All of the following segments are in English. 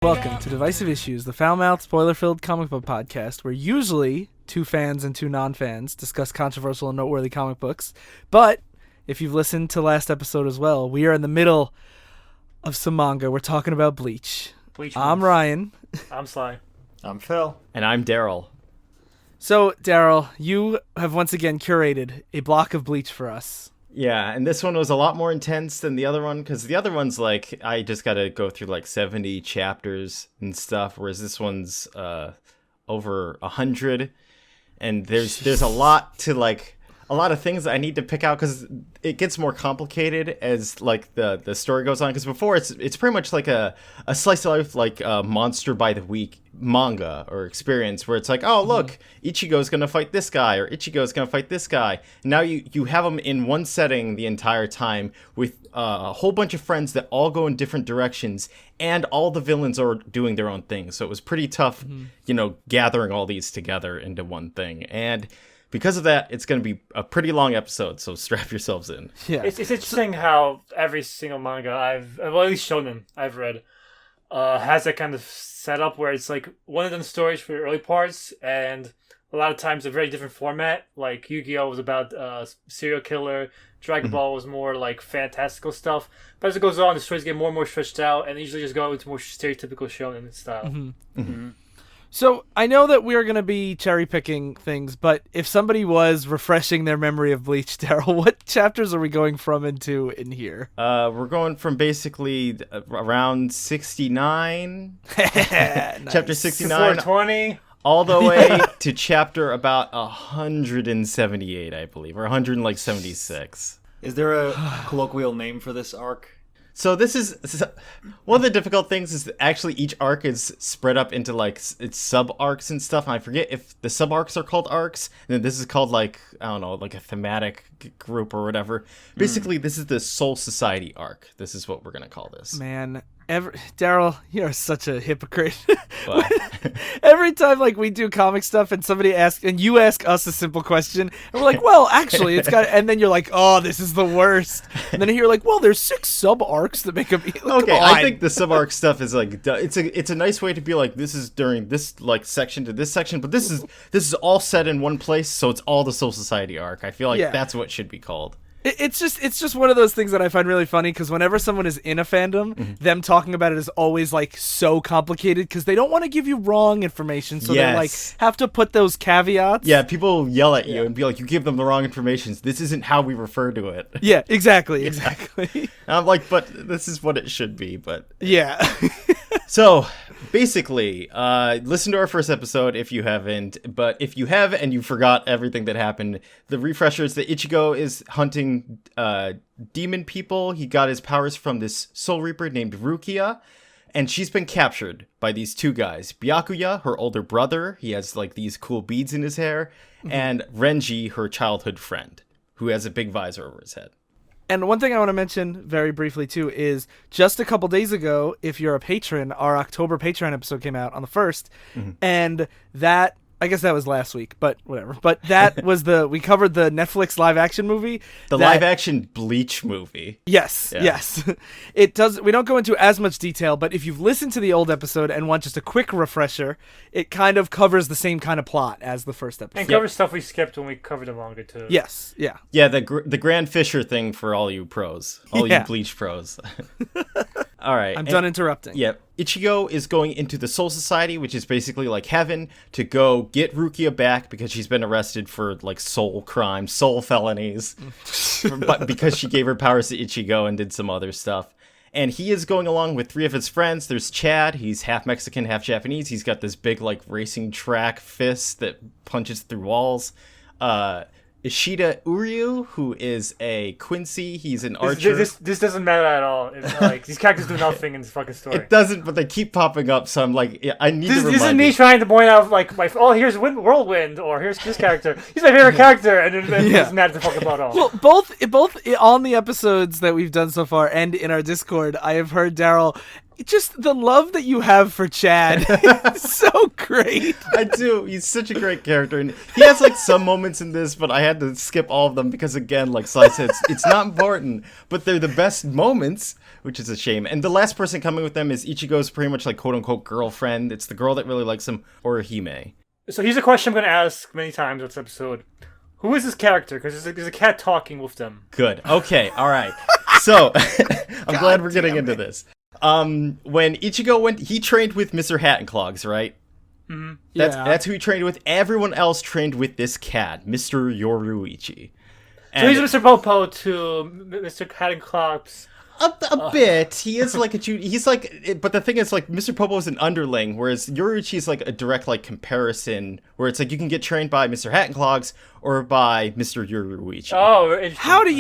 Welcome to Divisive Issues, the foul-mouthed, spoiler-filled comic book podcast where usually two fans and two non-fans discuss controversial and noteworthy comic books. But if you've listened to last episode as well, we are in the middle of some manga. We're talking about Bleach. I'm Ryan. I'm Sly. I'm Phil. And I'm Darryl. So, Darryl, you have once again curated a block of Bleach for us. Yeah, and this one was a lot more intense than the other one, because the other one's like, I just gotta go through like 70 chapters and stuff, whereas this one's over 100, and there's a lot to like, a lot of things I need to pick out, because it gets more complicated as like the story goes on, because before it's pretty much like a slice of life, like a monster by the week manga or experience, where it's like, oh look, Ichigo's gonna fight this guy, or Ichigo's gonna fight this guy. And now you have them in one setting the entire time with a whole bunch of friends that all go in different directions, and all the villains are doing their own thing. So it was pretty tough, gathering all these together into one thing. And because of that, it's going to be a pretty long episode, so strap yourselves in. Yeah, it's interesting how every single manga well, at least shonen I've read, has that kind of setup where it's like one of them stories for the early parts, and a lot of times a very different format. Like Yu-Gi-Oh was about serial killer, Dragon Ball was more like fantastical stuff. But as it goes on, the stories get more and more stretched out, and they usually just go into more stereotypical shonen style. So, I know that we are going to be cherry-picking things, but if somebody was refreshing their memory of Bleach, Darryl, what chapters are we going from and to in here? We're going from basically around 69, chapter 69, 420, all the way to chapter about 178, I believe, or 176. Is there a colloquial name for this arc? So this is one of the difficult things is that actually each arc is spread up into like its sub arcs and stuff. And I forget if the sub arcs are called arcs, and then this is called like, I don't know, like a thematic group or whatever. Basically, this is the Soul Society arc. This is what we're gonna call this. Man, Darryl, you're such a hypocrite. Every time like we do comic stuff and somebody asks, and you ask us a simple question, and we're like, well, actually, it's got, and then you're like, oh, this is the worst. And then you're like, well, there's 6 sub arcs that make up. Like, okay, I think the sub arc stuff is like, it's a nice way to be like, this is during this like section to this section, but this is all set in one place, so it's all the Soul Society arc. I feel like that's what should be called. It's just one of those things that I find really funny, because whenever someone is in a fandom, them talking about it is always like so complicated, because they don't want to give you wrong information, so they like have to put those caveats. Yeah, people yell at you and be like, you give them the wrong information. This isn't how we refer to it. Yeah, exactly. And I'm like, but this is what it should be. But yeah. So basically, listen to our first episode if you haven't. But if you have and you forgot everything that happened, the refresher is that Ichigo is hunting demon people. He got his powers from this Soul Reaper named Rukia, and she's been captured by these two guys. Byakuya, her older brother, he has like these cool beads in his hair, and Renji, her childhood friend, who has a big visor over his head. And one thing I want to mention very briefly, too, is just a couple days ago, if you're a patron, our October Patreon episode came out on the 1st, and that, I guess that was last week, but whatever. But that was we covered the Netflix live-action movie. The live-action Bleach movie. Yes. It does. We don't go into as much detail, but if you've listened to the old episode and want just a quick refresher, it kind of covers the same kind of plot as the first episode. and covers stuff we skipped when we covered the manga too. Yes, yeah. Yeah, the Grand Fisher thing for all you pros. All you Bleach pros. All right. I'm done interrupting. Yep. Ichigo is going into the Soul Society, which is basically like heaven, to go get Rukia back because she's been arrested for like soul crimes, soul felonies, but because she gave her powers to Ichigo and did some other stuff. And he is going along with 3 of his friends. There's Chad. He's half Mexican, half Japanese. He's got this big like racing track fist that punches through walls. Ishida Uryu, who is a Quincy. He's an archer. This doesn't matter at all. It's like these characters do nothing in this fucking story. It doesn't, but they keep popping up, so I'm like, I need to remind This is me trying to point out, like, here's Whirlwind, or here's this character. He's my favorite character, and then it doesn't matter the fuck about all. Well, both on the episodes that we've done so far and in our Discord, I have heard Darryl just the love that you have for Chad is so great. I do. He's such a great character, and he has like some moments in this, but I had to skip all of them because, again, like Sly said, it's not important, but they're the best moments, which is a shame. And the last person coming with them is Ichigo's pretty much like quote unquote girlfriend. It's the girl that really likes him, Orihime. So here's a question I'm going to ask many times in this episode. Who is this character? Because there's a cat talking with them. Good. Okay. All right. So I'm glad we're getting into this. When Ichigo went, he trained with Mr. Hat and Clogs, right? Mm-hmm. That's who he trained with. Everyone else trained with this cat, Mr. Yoruichi. So he's Mr. Popo to Mr. Hat and Clogs. A bit. He is like he's like, but the thing is, like, Mr. Popo is an underling, whereas Yoruichi is like a direct like comparison, where it's like you can get trained by Mr. Hat and Clogs or by Mr. Yoruichi. Oh, how do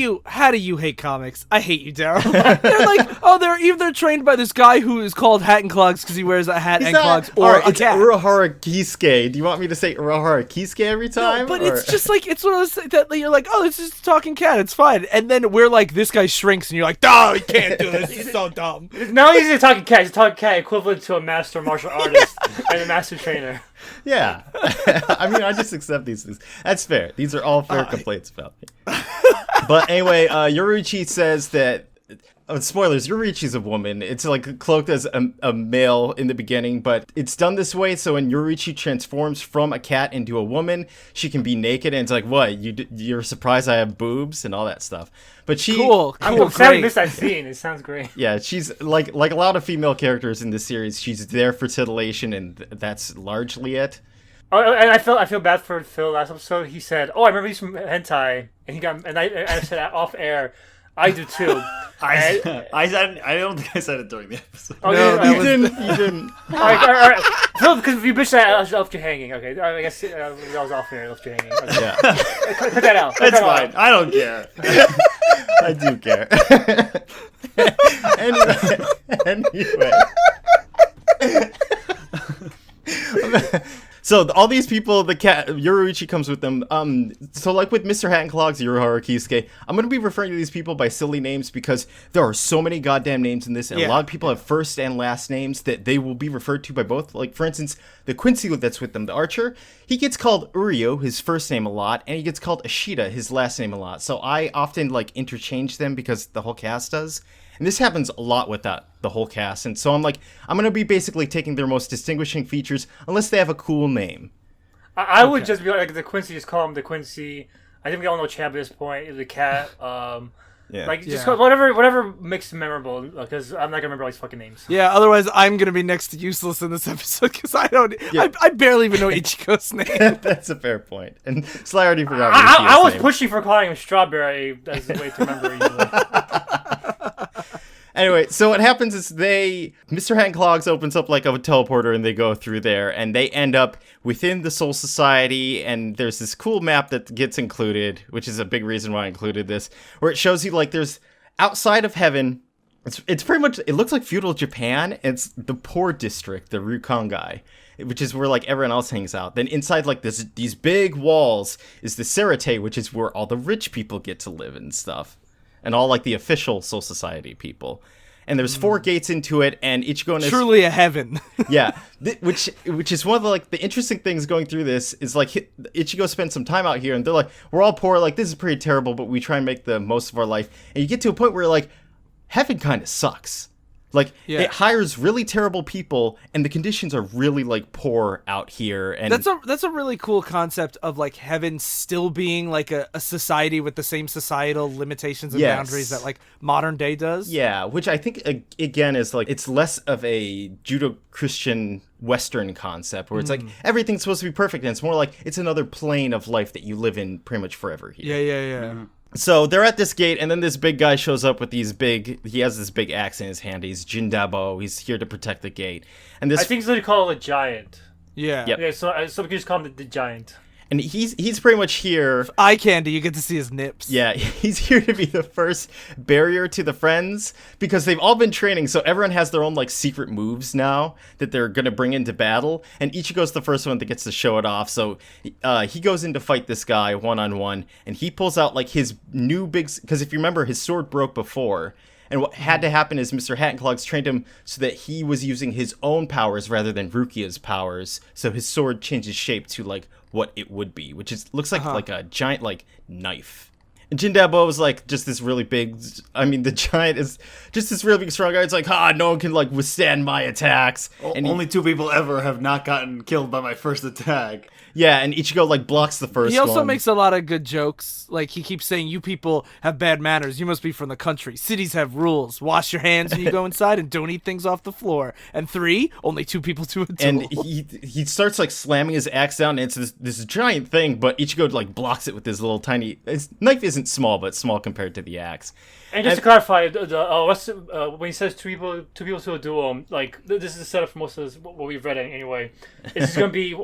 you hate comics? I hate you, Darryl. They're like, they're either trained by this guy who is called Hat and Clogs because he wears a hat and clogs, or a it's cat. Urahara Kisuke. Do you want me to say Urahara Kisuke every time? No, but it's just like, it's one of those that you're like, oh, it's just a talking cat, it's fine. And then we're like, this guy shrinks, and you're like, no, he can't do this. He's so dumb. Now he's a talking cat. He's a talking cat equivalent to a master martial artist and a master trainer. Yeah. I mean, I just accept these things. That's fair. These are all fair complaints about me. But anyway, Yoruichi says that, spoilers, Yoruichi's a woman. It's like cloaked as a male in the beginning, but it's done this way so when Yoruichi transforms from a cat into a woman, she can be naked, and it's like, what, you're surprised I have boobs and all that stuff. But she... Cool, I'm sad I missed that scene. It sounds great. Yeah, she's like a lot of female characters in this series, she's there for titillation, and that's largely it. Oh, and I feel bad for Phil last episode. He said, "Oh, I remember he's from hentai," and I said off air, "I do too." I don't think I said it during the episode. Oh, No, you didn't. All right. Phil, because if you bitched that, I left you hanging. Okay, I guess that was off air. I left you hanging. Okay. Yeah, Cut that out. Cut That's that fine. out. I don't care. I do care. Anyway. So all these people, the cat Yoruichi comes with them. So like with Mr. Hat and Clogs, Yoruhara Kisuke, I'm gonna be referring to these people by silly names because there are so many goddamn names in this, and a lot of people have first and last names that they will be referred to by both. Like for instance, the Quincy that's with them, the archer, he gets called Uryu, his first name, a lot, and he gets called Ashita, his last name, a lot. So I often like interchange them because the whole cast does. And this happens a lot with the whole cast. And so I'm going to be basically taking their most distinguishing features, unless they have a cool name. I would just be like the Quincy. Just call him the Quincy. I think we all know Chad at this point. The cat. Yeah. Like just call, whatever makes him memorable. Because I'm not gonna remember all these fucking names. Yeah, otherwise I'm gonna be next to useless in this episode because I don't. Yeah. I barely even know Ichigo's name. That's a fair point. And Sly already forgot. I was pushing for calling him Strawberry as a way to remember usually. Anyway, so what happens is Mr. Hat and Clogs opens up like a teleporter and they go through there and they end up within the Soul Society, and there's this cool map that gets included, which is a big reason why I included this, where it shows you like there's outside of heaven, it's pretty much, it looks like feudal Japan. It's the poor district, the Rukongai, which is where like everyone else hangs out. Then inside like these big walls is the Serite, which is where all the rich people get to live and stuff. And all like the official Soul Society people, and there's 4 gates into it, and Ichigo and Truly a heaven. yeah, which is one of the like the interesting things going through this is like Ichigo spent some time out here, and they're like, we're all poor, like this is pretty terrible, but we try and make the most of our life. And you get to a point where like heaven kind of sucks. Like it hires really terrible people, and the conditions are really like poor out here. And that's a really cool concept of like heaven still being like a society with the same societal limitations and boundaries that like modern day does. Yeah, which I think again is like it's less of a Judeo-Christian Western concept where it's like everything's supposed to be perfect, and it's more like it's another plane of life that you live in pretty much forever here. Yeah. Mm-hmm. So they're at this gate, and then this big guy shows up with he has this big axe in his hand. He's Jindabo. He's here to protect the gate. And I think it's what you call a giant. Yeah. Yep. Yeah, so we can just call him the giant. And he's pretty much here. Eye candy, you get to see his nips. Yeah, he's here to be the first barrier to the friends because they've all been training, so everyone has their own like secret moves now that they're gonna bring into battle. And Ichigo's the first one that gets to show it off. So he goes in to fight this guy 1-on-1, and he pulls out like his new big, because if you remember, his sword broke before. And what had to happen is Mr. Hattenclogs trained him so that he was using his own powers rather than Rukia's powers. So his sword changes shape to like what it would be, which is looks like a giant like knife. And Jindabo is like just this really big. I mean, the giant is just this really big, strong guy. It's like, no one can like withstand my attacks. And only 2 people ever have not gotten killed by my first attack. Yeah, and Ichigo like blocks the first one. He also makes a lot of good jokes. Like he keeps saying, "You people have bad manners. You must be from the country. Cities have rules. Wash your hands when you go inside, and don't eat things off the floor. And 3, only 2 people to a duel." And he starts like slamming his axe down, and it's this giant thing. But Ichigo like blocks it with his little tiny. His knife isn't small, but small compared to the axe. And just to clarify, when he says two people to a duel, like this is the setup for most of this, what we've read anyway. It's just gonna be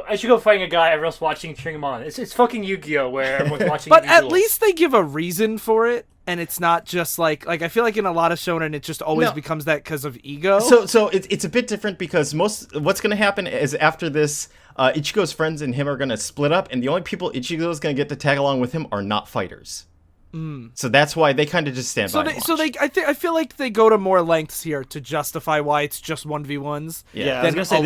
I should go fighting a guy, everyone else watching, cheering him on. It's fucking Yu-Gi-Oh, where everyone's watching. But at least they give a reason for it, and it's not just like I feel like in a lot of shonen, it just always becomes that because of ego. So it's a bit different because what's gonna happen is after this, Ichigo's friends and him are gonna split up, and the only people Ichigo's gonna get to tag along with him are not fighters. So that's why they kind of just stand by. I feel like they go to more lengths here to justify why it's just 1v1s. Yeah, I was gonna say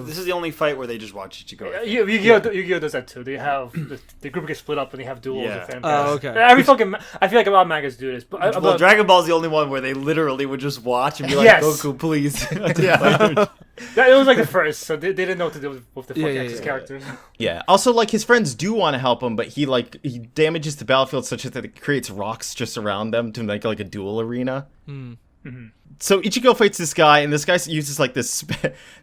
this is the only fight where they just watch Ichigo. Yu-Gi-Oh does that too. They have the group gets split up and they have duels. Yeah. And fan Oh, pass. okay. I feel like a lot of mangas do this. But Well, Dragon Ball's the only one where they literally would just watch and be like, Yes. Goku, please. it was like the first, so they didn't know what to do with the fucking Axis characters. Yeah. Also, like his friends do want to help him, but he damages the battlefield such that it creates rocks just around them to make like a duel arena. Mm-hmm. So Ichigo fights this guy, and this guy uses like this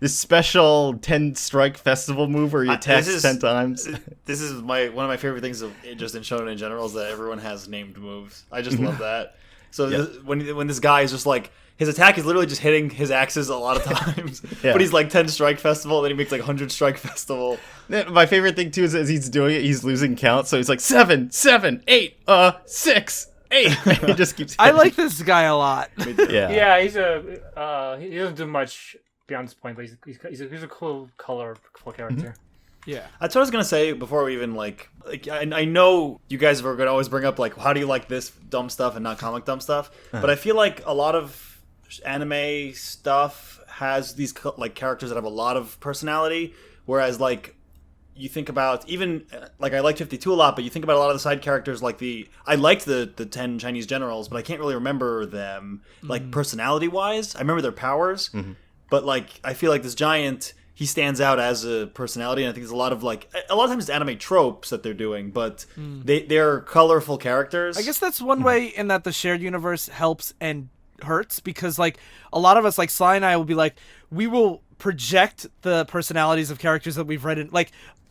special 10 strike festival move where he attacks 10 times. This is one of my favorite things just in shonen in general is that everyone has named moves. I just love that. So when this guy is just like, his attack is literally just hitting his axes a lot of times. But he's like 10 strike festival, and then he makes like 100 strike festival. My favorite thing too is as he's doing it, he's losing count. So he's like 7, 8, 6, 8. He just keeps. I like this guy a lot. Yeah. He's he doesn't do much beyond this point, but he's a cool colorful character. Yeah, that's what I was gonna say before we even I know you guys are gonna always bring up like, how do you like this dumb stuff and not comic dumb stuff? But I feel like a lot of anime stuff has these like characters that have a lot of personality, whereas like you think about even like I like 52 a lot, but you think about a lot of the side characters like I liked the 10 Chinese generals, but I can't really remember them like personality wise. I remember their powers, but like I feel like this giant, he stands out as a personality, and I think there's a lot of times it's anime tropes that they're doing, but they're colorful characters. I guess that's one way in that the shared universe helps and hurts, because like a lot of us, like Sly and I, will be like, we will project the personalities of characters that we've read in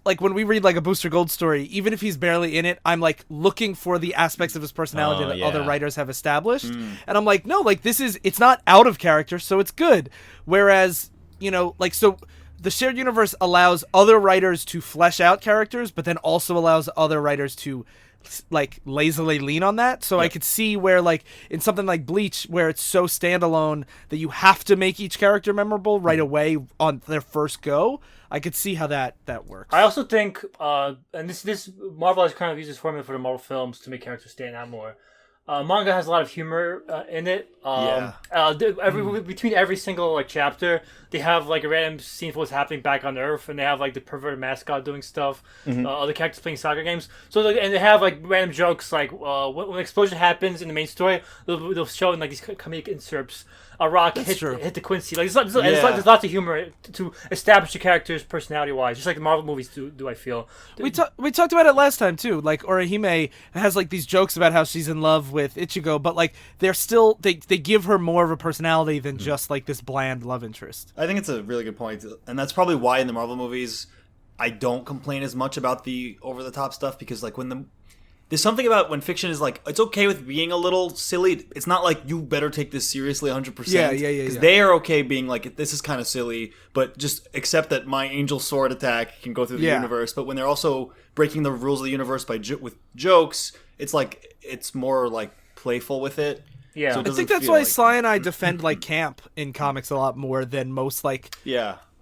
like when we read like a Booster Gold story, even if he's barely in it, I'm like looking for the aspects of his personality that other writers have established, and I'm like, no, like it's not out of character, so it's good. Whereas so the shared universe allows other writers to flesh out characters, but then also allows other writers to like lazily lean on that. So I could see where like in something like Bleach, where it's so standalone that you have to make each character memorable right away on their first go, I could see how that works. I also think and this Marvel has kind of used this formula for the Marvel films to make characters stand out more. Manga has a lot of humor in it. Between every single like chapter, they have like a random scene for what's happening back on Earth, and they have like the perverted mascot doing stuff. Other characters playing soccer games. So and they have like random jokes like when an explosion happens in the main story, they'll show in like these comedic inserts. A rock hit the Quincy. Like there's lots of humor to establish the characters personality wise, just like the Marvel movies do. I feel we talked about it last time too. Like Orihime has like these jokes about how she's in love with Ichigo, but like they're still they give her more of a personality than just like this bland love interest. I think it's a really good point, and that's probably why in the Marvel movies I don't complain as much about the over the top stuff, because like there's something about when fiction is like, it's okay with being a little silly. It's not like you better take this seriously 100%. Yeah. Because they are okay being like, this is kind of silly, but just accept that my angel sword attack can go through the universe. But when they're also breaking the rules of the universe with jokes, it's like, it's more like playful with it. Yeah. So I think that's why Sly and I defend like camp in comics a lot more than most like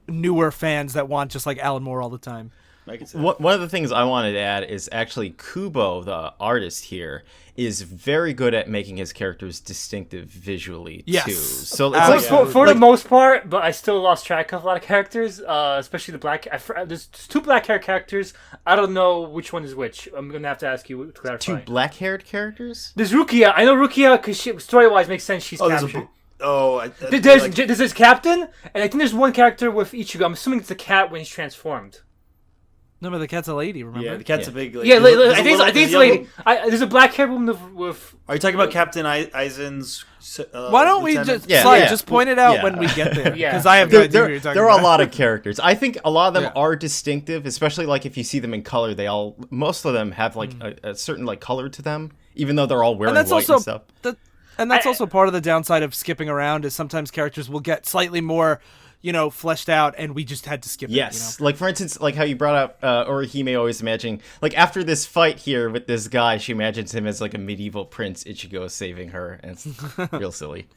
newer fans that want just like Alan Moore all the time. I can see that. One of the things I wanted to add is actually Kubo, the artist here, is very good at making his characters distinctive visually Yes. too. So it's For the most part, but I still lost track of a lot of characters, especially the black. There's 2 black hair characters. I don't know which one is which. I'm gonna have to ask you to clarify. 2 black-haired characters. There's Rukia. I know Rukia because story-wise makes sense. She's captured. There's this captain, and I think there's one character with Ichigo. I'm assuming it's the cat when he's transformed. No, but the cat's a lady, remember? Yeah, the cat's a big. Like, Yeah, I think it's a lady. There's a black haired woman with. Are you talking about Captain Aizen's? Why don't we lieutenant? just point it out when we get there? Yeah. Because I have no idea what you're talking there about. are a lot of characters. I think a lot of them are distinctive, especially like if you see them in color. Most of them have like a certain like color to them, even though they're all wearing And that's white also and stuff. And that's also part of the downside of skipping around is sometimes characters will get slightly more, fleshed out, and we just had to skip Yes, like for instance, like how you brought up Orihime always imagining, like after this fight here with this guy, she imagines him as like a medieval prince. Ichigo saving her, and it's real silly.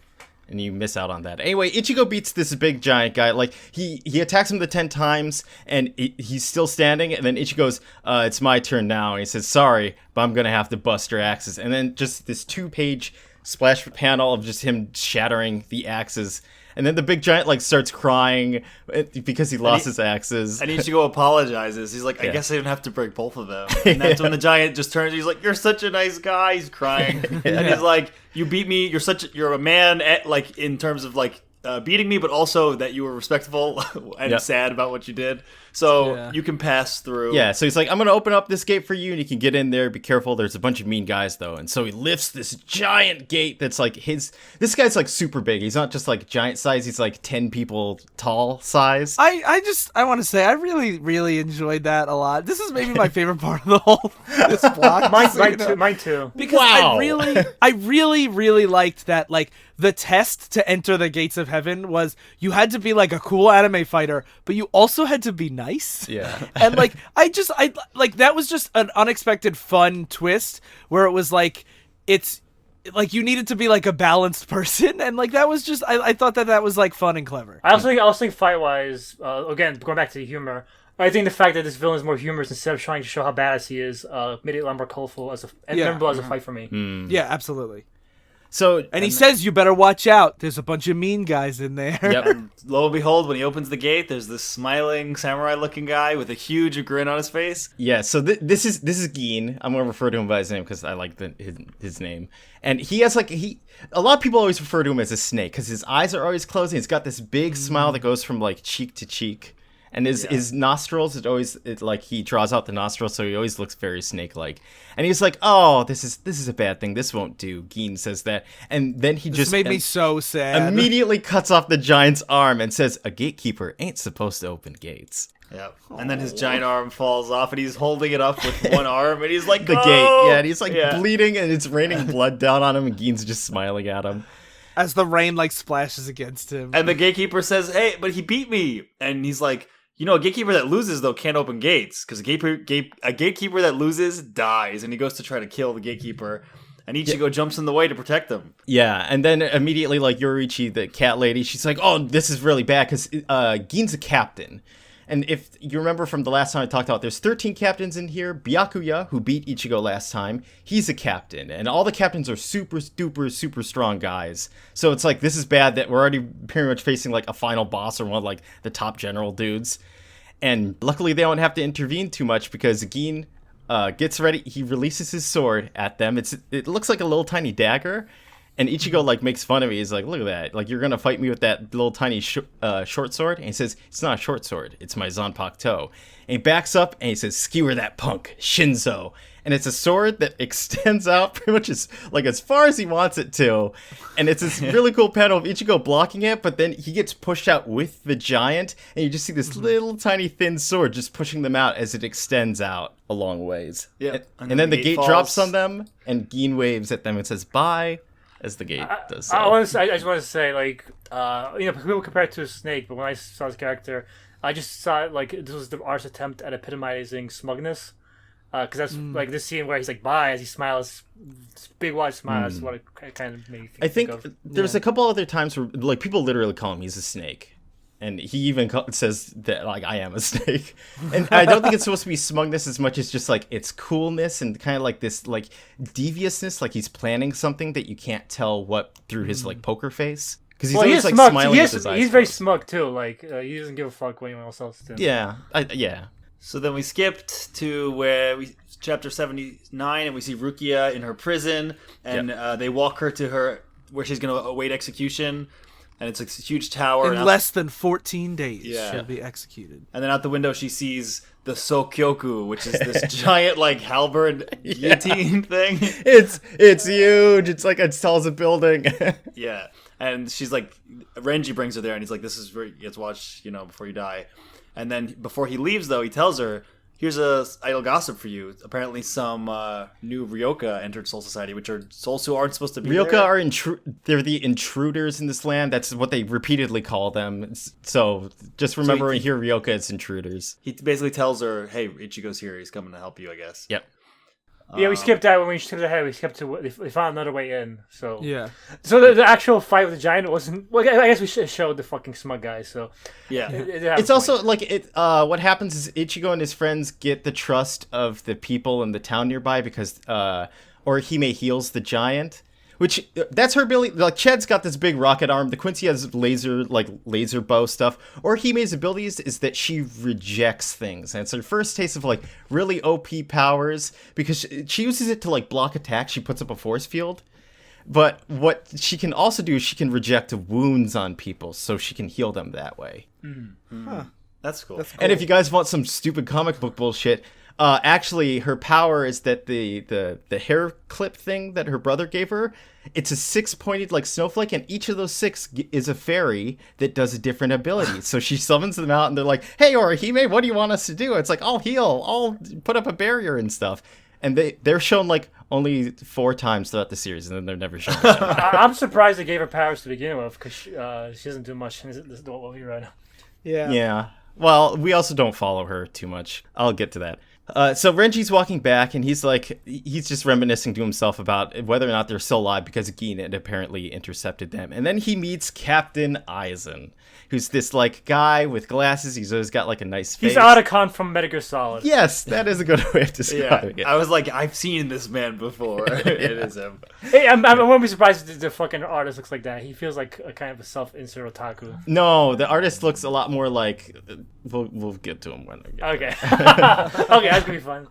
And you miss out on that. Anyway, Ichigo beats this big giant guy. Like he attacks him the 10 times, and he's still standing. And then Ichigo goes, "It's my turn now." And he says, "Sorry, but I'm gonna have to bust your axes." And then just this 2-page splash panel of just him shattering the axes. And then the big giant like starts crying because he lost his axes. And Ichigo apologizes. He's like, I guess I didn't have to break both of them. And that's when the giant just turns. He's like, "You're such a nice guy." He's crying, and he's like, "You beat me. You're a man at like in terms of like beating me, but also that you were respectful and sad about what you did. So you can pass through." Yeah, so he's like, "I'm going to open up this gate for you, and you can get in there. Be careful. There's a bunch of mean guys, though." And so he lifts this giant gate that's like this guy's like super big. He's not just like giant size. He's like 10 people tall size. I want to say I really, really enjoyed that a lot. This is maybe my favorite part of the whole this block. Mine too. Because Wow. I really, really liked that. Like the test to enter the gates of heaven was you had to be like a cool anime fighter, but you also had to be nice. Yeah. And like I like that was just an unexpected fun twist where it was like it's like you needed to be like a balanced person, and like that was just I thought that was like fun and clever. I also think fight wise, again going back to the humor. I think the fact that this villain is more humorous instead of trying to show how badass he is made it a lot more colorful and memorable as a fight for me. Yeah, absolutely. So And he says, "You better watch out. There's a bunch of mean guys in there." Yep. And lo and behold, when he opens the gate, there's this smiling samurai-looking guy with a huge grin on his face. Yeah, so this is Gin. I'm gonna refer to him by his name because I like his name. And he has like a lot of people always refer to him as a snake because his eyes are always closed. And he's got this big smile that goes from like cheek to cheek, and his nostrils like he draws out the nostrils, so he always looks very snake-like. And he's like, "Oh, this is a bad thing. This won't do." Gin says that, and then he just made me so sad. immediately cuts off the giant's arm and says, "A gatekeeper ain't supposed to open gates." Yeah. And then his giant arm falls off, and he's holding it up with one arm, and he's like, The "Oh!" gate, yeah, and he's like bleeding, and it's raining blood down on him, and Gin's just smiling at him. As the rain like splashes against him. And the gatekeeper says, "Hey, but he beat me." And he's like, "A gatekeeper that loses, though, can't open gates. Because a gatekeeper that loses dies." And he goes to try to kill the gatekeeper. And Ichigo jumps in the way to protect them. Yeah, and then immediately, like, Yoriichi, the cat lady, she's like, "Oh, this is really bad," because Gin's a captain. And if you remember from the last time I talked about, there's 13 captains in here. Byakuya, who beat Ichigo last time, he's a captain. And all the captains are super, duper, super strong guys. So it's like, this is bad that we're already pretty much facing, like, a final boss or one of, like, the top general dudes. And luckily they don't have to intervene too much because Gin gets ready. He releases his sword at them. It looks like a little tiny dagger. And Ichigo, like, makes fun of me. He's like, "Look at that. Like, you're going to fight me with that little tiny short sword?" And he says, "It's not a short sword. It's my ZAN-PAK-TO." And he backs up and he says, "Skewer that punk, Shinzo." And it's a sword that extends out pretty much as far as he wants it to. And it's this really cool panel of Ichigo blocking it, but then he gets pushed out with the giant. And you just see this little tiny thin sword just pushing them out as it extends out a long ways. Yeah. And then the gate drops on them, and Gin waves at them and says, "Bye," as the gate does so. I just want to say, like, people compare it to a snake, but when I saw his character, I just saw it like this was the artist's attempt at epitomizing smugness. Because that's like this scene where he's like, "Bye," as he smiles, this big wide smile. That's what it kind of made me think I think of. there's a couple other times where like people literally call him he's a snake. And he even says that, like, I am a snake. And I don't think it's supposed to be smugness as much as just, like, it's coolness and kind of, like, this, like, deviousness. Like, he's planning something that you can't tell what through his, like, poker face. Because he's always, like, smug. smiling with his eyes He's very closed. smug, too. Like, he doesn't give a fuck what anyone else does. Yeah. Yeah. So then we skipped to where chapter 79, and we see Rukia in her prison, and they walk her to where she's going to await execution. And it's a huge tower. In less than 14 days, Yeah. she'll be executed. And then out the window, she sees the Sokyoku, which is this giant, like, halberd guillotine thing. It's huge. It's like as tall as a building. Yeah. And she's like, Renji brings her there, and he's like, this is where you get to watch, before you die. And then before he leaves, though, he tells her, here's a idle gossip for you. Apparently some new Ryoka entered Soul Society, which are souls who aren't supposed to be Ryoka there. are they're the intruders in this land. That's what they repeatedly call them. So just remember when you hear Ryoka, it's intruders. He basically tells her, hey, Ichigo's here. He's coming to help you, I guess. Yep. Yeah, we skipped that when we skipped ahead. We skipped to they found another way in. So Yeah. So the actual fight with the giant wasn't. Well, I guess we showed the fucking smug guy. So Yeah. it's Also like what happens is Ichigo and his friends get the trust of the people in the town nearby because Orihime heals the giant, which that's her ability. Like Ched's got this big rocket arm. The Quincy has laser bow stuff. Orihime's abilities is that she rejects things, and it's her first taste of like really OP powers because she uses it to like block attacks. She puts up a force field. But what she can also do is she can reject wounds on people, so she can heal them that way. Huh. That's cool. And if you guys want some stupid comic book bullshit, actually her power is that the hair clip thing that her brother gave her, it's a 6-pointed like snowflake, and each of those 6 is a fairy that does a different ability. So she summons them out, and they're like, "Hey, Orihime, what do you want us to do?" It's like, "I'll heal, I'll put up a barrier and stuff." And they're shown like only 4 times throughout the series, and then they're never shown again. I'm surprised they gave her powers to begin with because she doesn't do much. This is what we right now. Yeah. Yeah. Well, we also don't follow her too much. I'll get to that. So Renji's walking back, and he's just reminiscing to himself about whether or not they're still alive because Gin had apparently intercepted them. And then he meets Captain Aizen, who's this like guy with glasses. He's always got like a nice face. He's Otacon from Metal Gear Solid. Yes, that is a good way of describing it. I was like, I've seen this man before. It is him. Hey, I wouldn't be surprised if the fucking artist looks like that. He feels like a kind of a self-insert otaku. No, the artist looks a lot more like. We'll get to him when we get Okay. Okay, that's gonna be fun.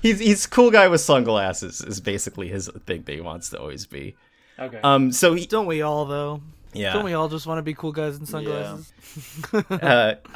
He's a cool guy with sunglasses is basically his thing that he wants to always be. Okay. So Don't we all, though? yeah. Don't we all just want to be cool guys in sunglasses?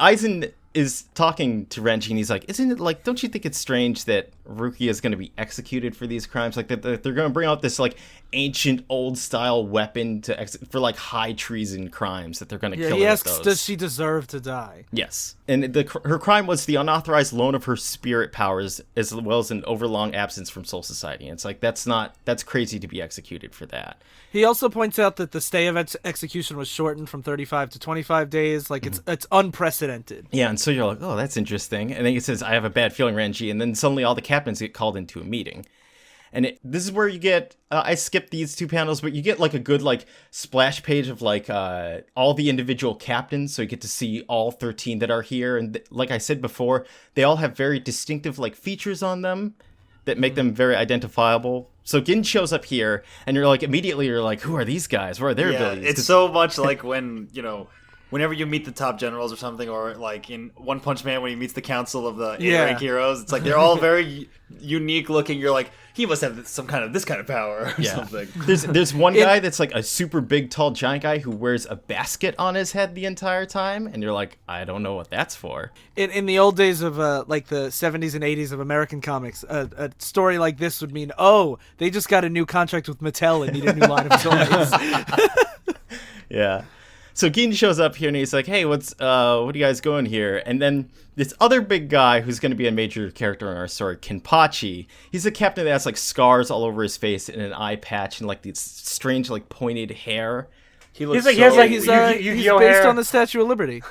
Aizen is talking to Renji, and he's like, "Isn't it like? Don't you think it's strange that Rukia is going to be executed for these crimes? Like that they're going to bring out this like ancient old style weapon for like high treason crimes that they're going to Yeah, kill he her with asks, those." does she deserve to die? Yes, and her crime was the unauthorized loan of her spirit powers, as well as an overlong absence from Soul Society. And it's like that's crazy to be executed for that. He also points out that the stay of execution was shortened from 35 to 25 days. Like, it's unprecedented. Yeah, and so you're like, oh, that's interesting. And then he says, I have a bad feeling, Renji. And then suddenly all the captains get called into a meeting. And this is where you get, I skipped these 2 panels, but you get like a good like splash page of like all the individual captains. So you get to see all 13 that are here. And like I said before, they all have very distinctive like features on them that make them very identifiable. So Gin shows up here, and you're like, immediately you're like, who are these guys? What are their abilities? It's so much like when, whenever you meet the top generals or something, or like in One Punch Man when he meets the council of the A-rank heroes, it's like they're all very unique looking. You're like, he must have this kind of power or something. There's one guy that's like a super big, tall, giant guy who wears a basket on his head the entire time, and you're like, I don't know what that's for. In the old days of like the 70s and 80s of American comics, a story like this would mean, oh, they just got a new contract with Mattel and need a new line of toys. Yeah. So Gin shows up here and he's like, hey, what are you guys going here? And then this other big guy who's going to be a major character in our story, Kenpachi, he's a captain that has like scars all over his face and an eye patch and like these strange like pointed hair. He looks He's based hair. on the Statue of Liberty.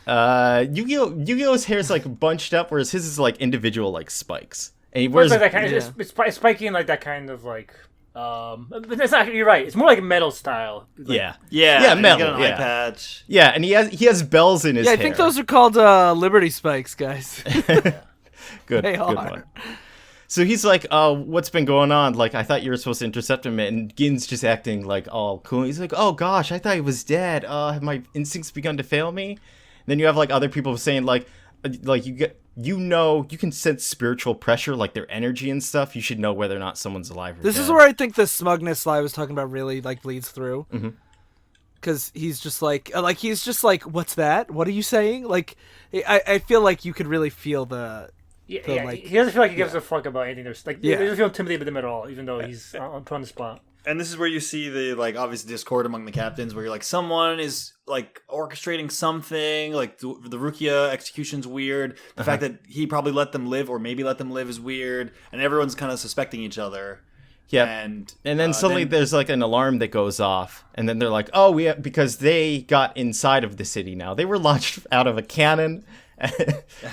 Yu-Gi-Oh's hair is like bunched up, whereas his is like individual like spikes. And he wears It's like that kind of, it's spiky and like that kind of like But that's not. You're right. It's more like metal style. Like, Yeah, and metal. You got an Yeah. eye patch. Yeah, and he has bells in his Yeah, I hair. think those are called Liberty Spikes, guys. Good, They good are. one. So he's like, what's been going on? Like, I thought you were supposed to intercept him, and Gin's just acting like all cool. He's like, oh gosh, I thought he was dead. Have my instincts begun to fail me? And then you have like other people saying like you can sense spiritual pressure, like their energy and stuff. You should know whether or not someone's alive or This dead. is where I think the smugness Sly was talking about really like bleeds through. Mm-hmm. Because he's just like what's that? What are you saying? Like, I feel like you could really feel the like, he doesn't feel like he gives a fuck about anything. There's like, Yeah. he doesn't feel intimidated with him at all, even though he's put on the spot. And this is where you see the like obvious discord among the captains, where you're like someone is like orchestrating something. Like the Rukia execution's weird. The fact that he probably let them live, or maybe let them live, is weird. And everyone's kind of suspecting each other. Yeah, and then suddenly there's like an alarm that goes off, and then they're like, "Oh, because they got inside of the city now. They were launched out of a cannon."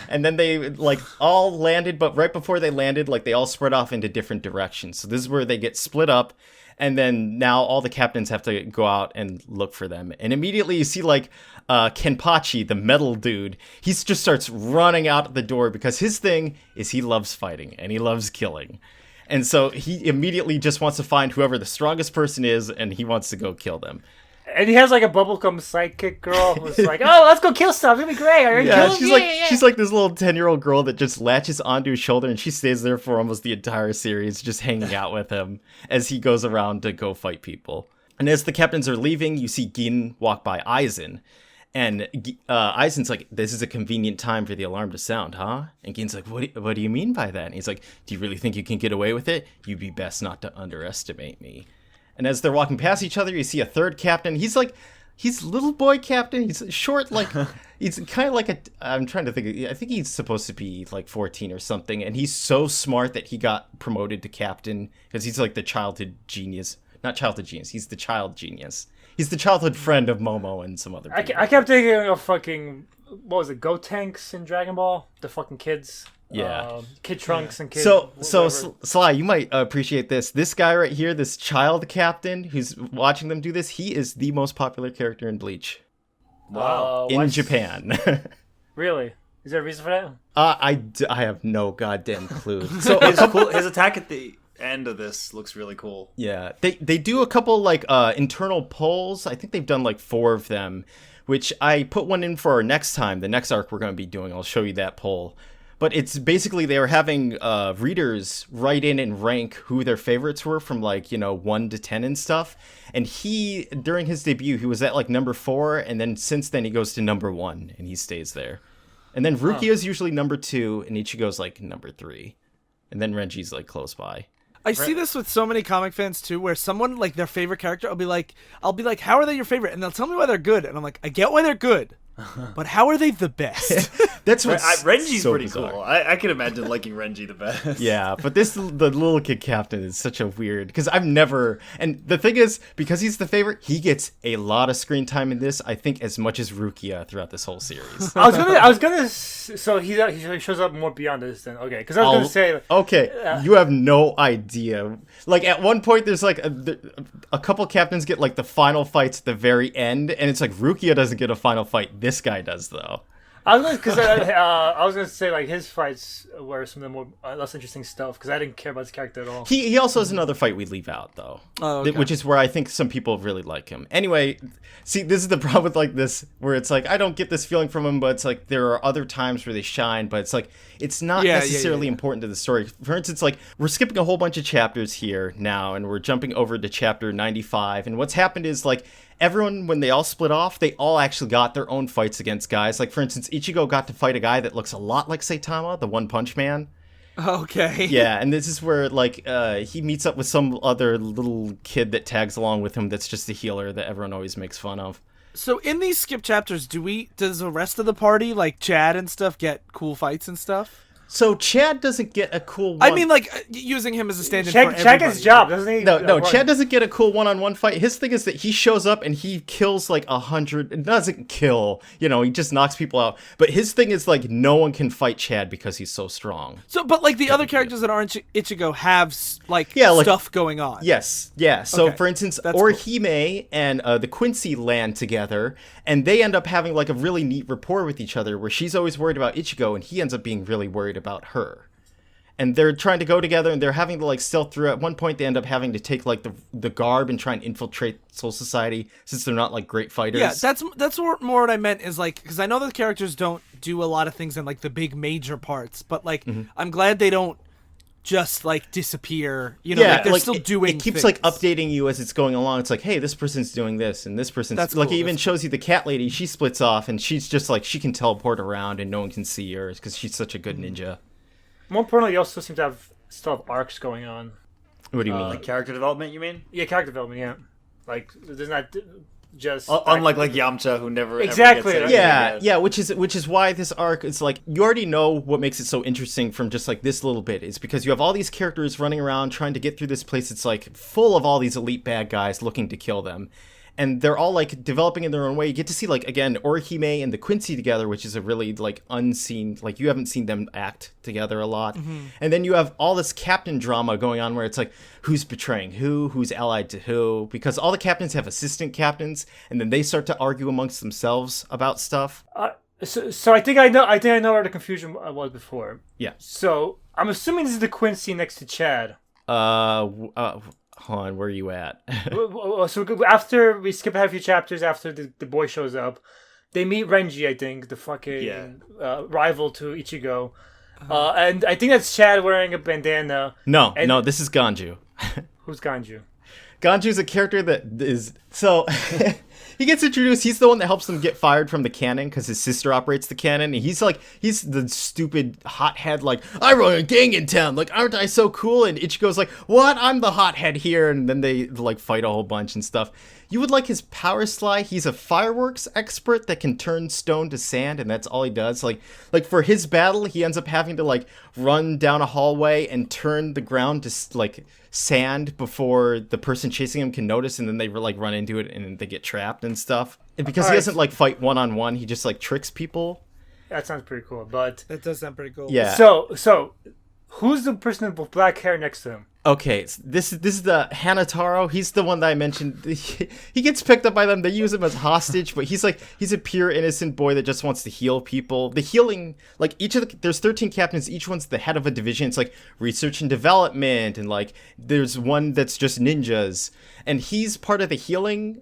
And then they like all landed, but right before they landed, like they all spread off into different directions. So this is where they get split up, and then now all the captains have to go out and look for them. And immediately you see like Kenpachi, the metal dude, he just starts running out the door because his thing is he loves fighting and he loves killing. And so he immediately just wants to find whoever the strongest person is, and he wants to go kill them. And he has like a bubblegum sidekick girl who's like, "Oh, let's go kill stuff. It's gonna be great." Yeah, she's like this little 10-year-old girl that just latches onto his shoulder, and she stays there for almost the entire series, just hanging out with him as he goes around to go fight people. And as the captains are leaving, you see Gin walk by Aizen. And Aizen's like, "This is a convenient time for the alarm to sound, huh?" And Gin's like, what do you mean by that? And he's like, "Do you really think you can get away with it? You'd be best not to underestimate me." And as they're walking past each other, you see a third captain. He's little boy captain. He's short, like, he's kind of like I'm trying to think. I think he's supposed to be like 14 or something. And he's so smart that he got promoted to captain because he's like the childhood genius. Not childhood genius. He's the child genius. He's the childhood friend of Momo and some other people. I kept thinking of fucking, what was it, Gotenks in Dragon Ball? The fucking kids. Yeah. Kid Trunks and Kid... So whatever. Sly, you might appreciate this. This guy right here, this child captain who's watching them do this, he is the most popular character in Bleach. Wow. In Japan. Really? Is there a reason for that? I have no goddamn clue. So his attack at the end of this looks really cool. Yeah, they do a couple like internal polls. I think they've done like 4 of them, which I put one in for our next time. The next arc we're going to be doing, I'll show you that poll. But it's basically they were having readers write in and rank who their favorites were from like 1 to 10 and stuff. And he, during his debut, he was at like number 4, and then since then he goes to number 1 and he stays there. And then Rukia is usually number 2, and Ichigo's like number 3, and then Renji's like close by. I see this with so many comic fans too, where someone like their favorite character, I'll be like, "How are they your favorite?" And they'll tell me why they're good, and I'm like, "I get why they're good, but how are they the best?" That's what Renji's so pretty bizarre. cool. I can imagine liking Renji the best. Yeah, but the little kid captain is such a weird, because I've never, and the thing is, because he's the favorite, he gets a lot of screen time in this, I think as much as Rukia throughout this whole series. I was gonna. So he shows up more beyond this then. Okay, because I was gonna say. Okay, you have no idea. Like at one point, there's like a couple captains get like the final fights at the very end, and it's like Rukia doesn't get a final fight. This guy does though. I was gonna say like his fights were some of the more less interesting stuff because I didn't care about his character at all. He also has another fight we leave out though, which is where I think some people really like him. Anyway, see, this is the problem with like this, where it's like I don't get this feeling from him, but it's like there are other times where they shine, but it's like it's not necessarily important to the story. For instance, like we're skipping a whole bunch of chapters here now, and we're jumping over to chapter 95, and what's happened is like. Everyone, when they all split off, they all actually got their own fights against guys. Like, for instance, Ichigo got to fight a guy that looks a lot like Saitama, the One Punch Man. Okay. Yeah, and this is where, like, he meets up with some other little kid that tags along with him that's just a healer that everyone always makes fun of. So in these skip chapters, does the rest of the party, like Chad and stuff, get cool fights and stuff? So Chad doesn't get a cool I mean, like, using him as a stand-in for Chad everybody. gets his job, doesn't he? No, Chad doesn't get a cool one-on-one fight. His thing is that he shows up and he kills like 100. It doesn't kill, he just knocks people out. But his thing is like no one can fight Chad because he's so strong. So, but like the other characters that aren't Ichigo have like stuff going on. Yes, yeah. So Okay, for instance, that's Orihime and the Quincy land together, and they end up having like a really neat rapport with each other, where she's always worried about Ichigo, and he ends up being really worried about her. And they're trying to go together, and they're having to like stealth through. At one point, they end up having to take like the garb and try and infiltrate Soul Society, since they're not like great fighters. Yeah, that's more what I meant is like, because I know the characters don't do a lot of things in like the big major parts, but like I'm glad they don't just like disappear. Like they're still doing. It keeps things. like updating you as it's going along. It's like, hey, this person's doing this, and this person's That's like cool, it even shows you the cat lady. She splits off, and she's just like she can teleport around, and no one can see her because she's such a good ninja. More importantly, you also seem to still have arcs going on. What do you mean? Like character development, you mean? Yeah, character development. Yeah, like there's not just Unlike like Yamcha, who never Exactly, ever gets right? anything Yeah, which is why this arc is like you already know what makes it so interesting from just like this little bit is because you have all these characters running around trying to get through this place. It's like full of all these elite bad guys looking to kill them. And they're all like developing in their own way. You get to see like again Orihime and the Quincy together, which is a really like unseen, like you haven't seen them act together a lot. And then you have all this captain drama going on where it's like who's betraying who's allied to who, because all the captains have assistant captains, and then they start to argue amongst themselves about stuff. So I think I know where the confusion was before. Yeah. So I'm assuming this is the Quincy next to Chad. Hold on, where are you at? So after we skip ahead a few chapters, after the boy shows up, they meet Renji, I think, the fucking rival to Ichigo. And I think that's Chad wearing a bandana. No, this is Ganju. Who's Ganju? Ganju's a character that is... So, he gets introduced. He's the one that helps them get fired from the cannon because his sister operates the cannon. And he's the stupid hothead, like, I run a gang in town. Like, aren't I so cool? And Ichigo's like, what? I'm the hothead here. And then they, like, fight a whole bunch and stuff. You would like his power slide. He's a fireworks expert that can turn stone to sand, and that's all he does. Like for his battle, he ends up having to like run down a hallway and turn the ground to like sand before the person chasing him can notice, and then they like run into it and they get trapped and stuff. And because he doesn't like fight one-on-one, he just like tricks people. That sounds pretty cool, but That does sound pretty cool. Yeah. So who's the person with black hair next to him? Okay, this is the Hanataro. He's the one that I mentioned. He gets picked up by them. They use him as hostage, but he's a pure innocent boy that just wants to heal people. The healing, like there's 13 captains. Each one's the head of a division. It's like research and development, and like there's one that's just ninjas, and he's part of the healing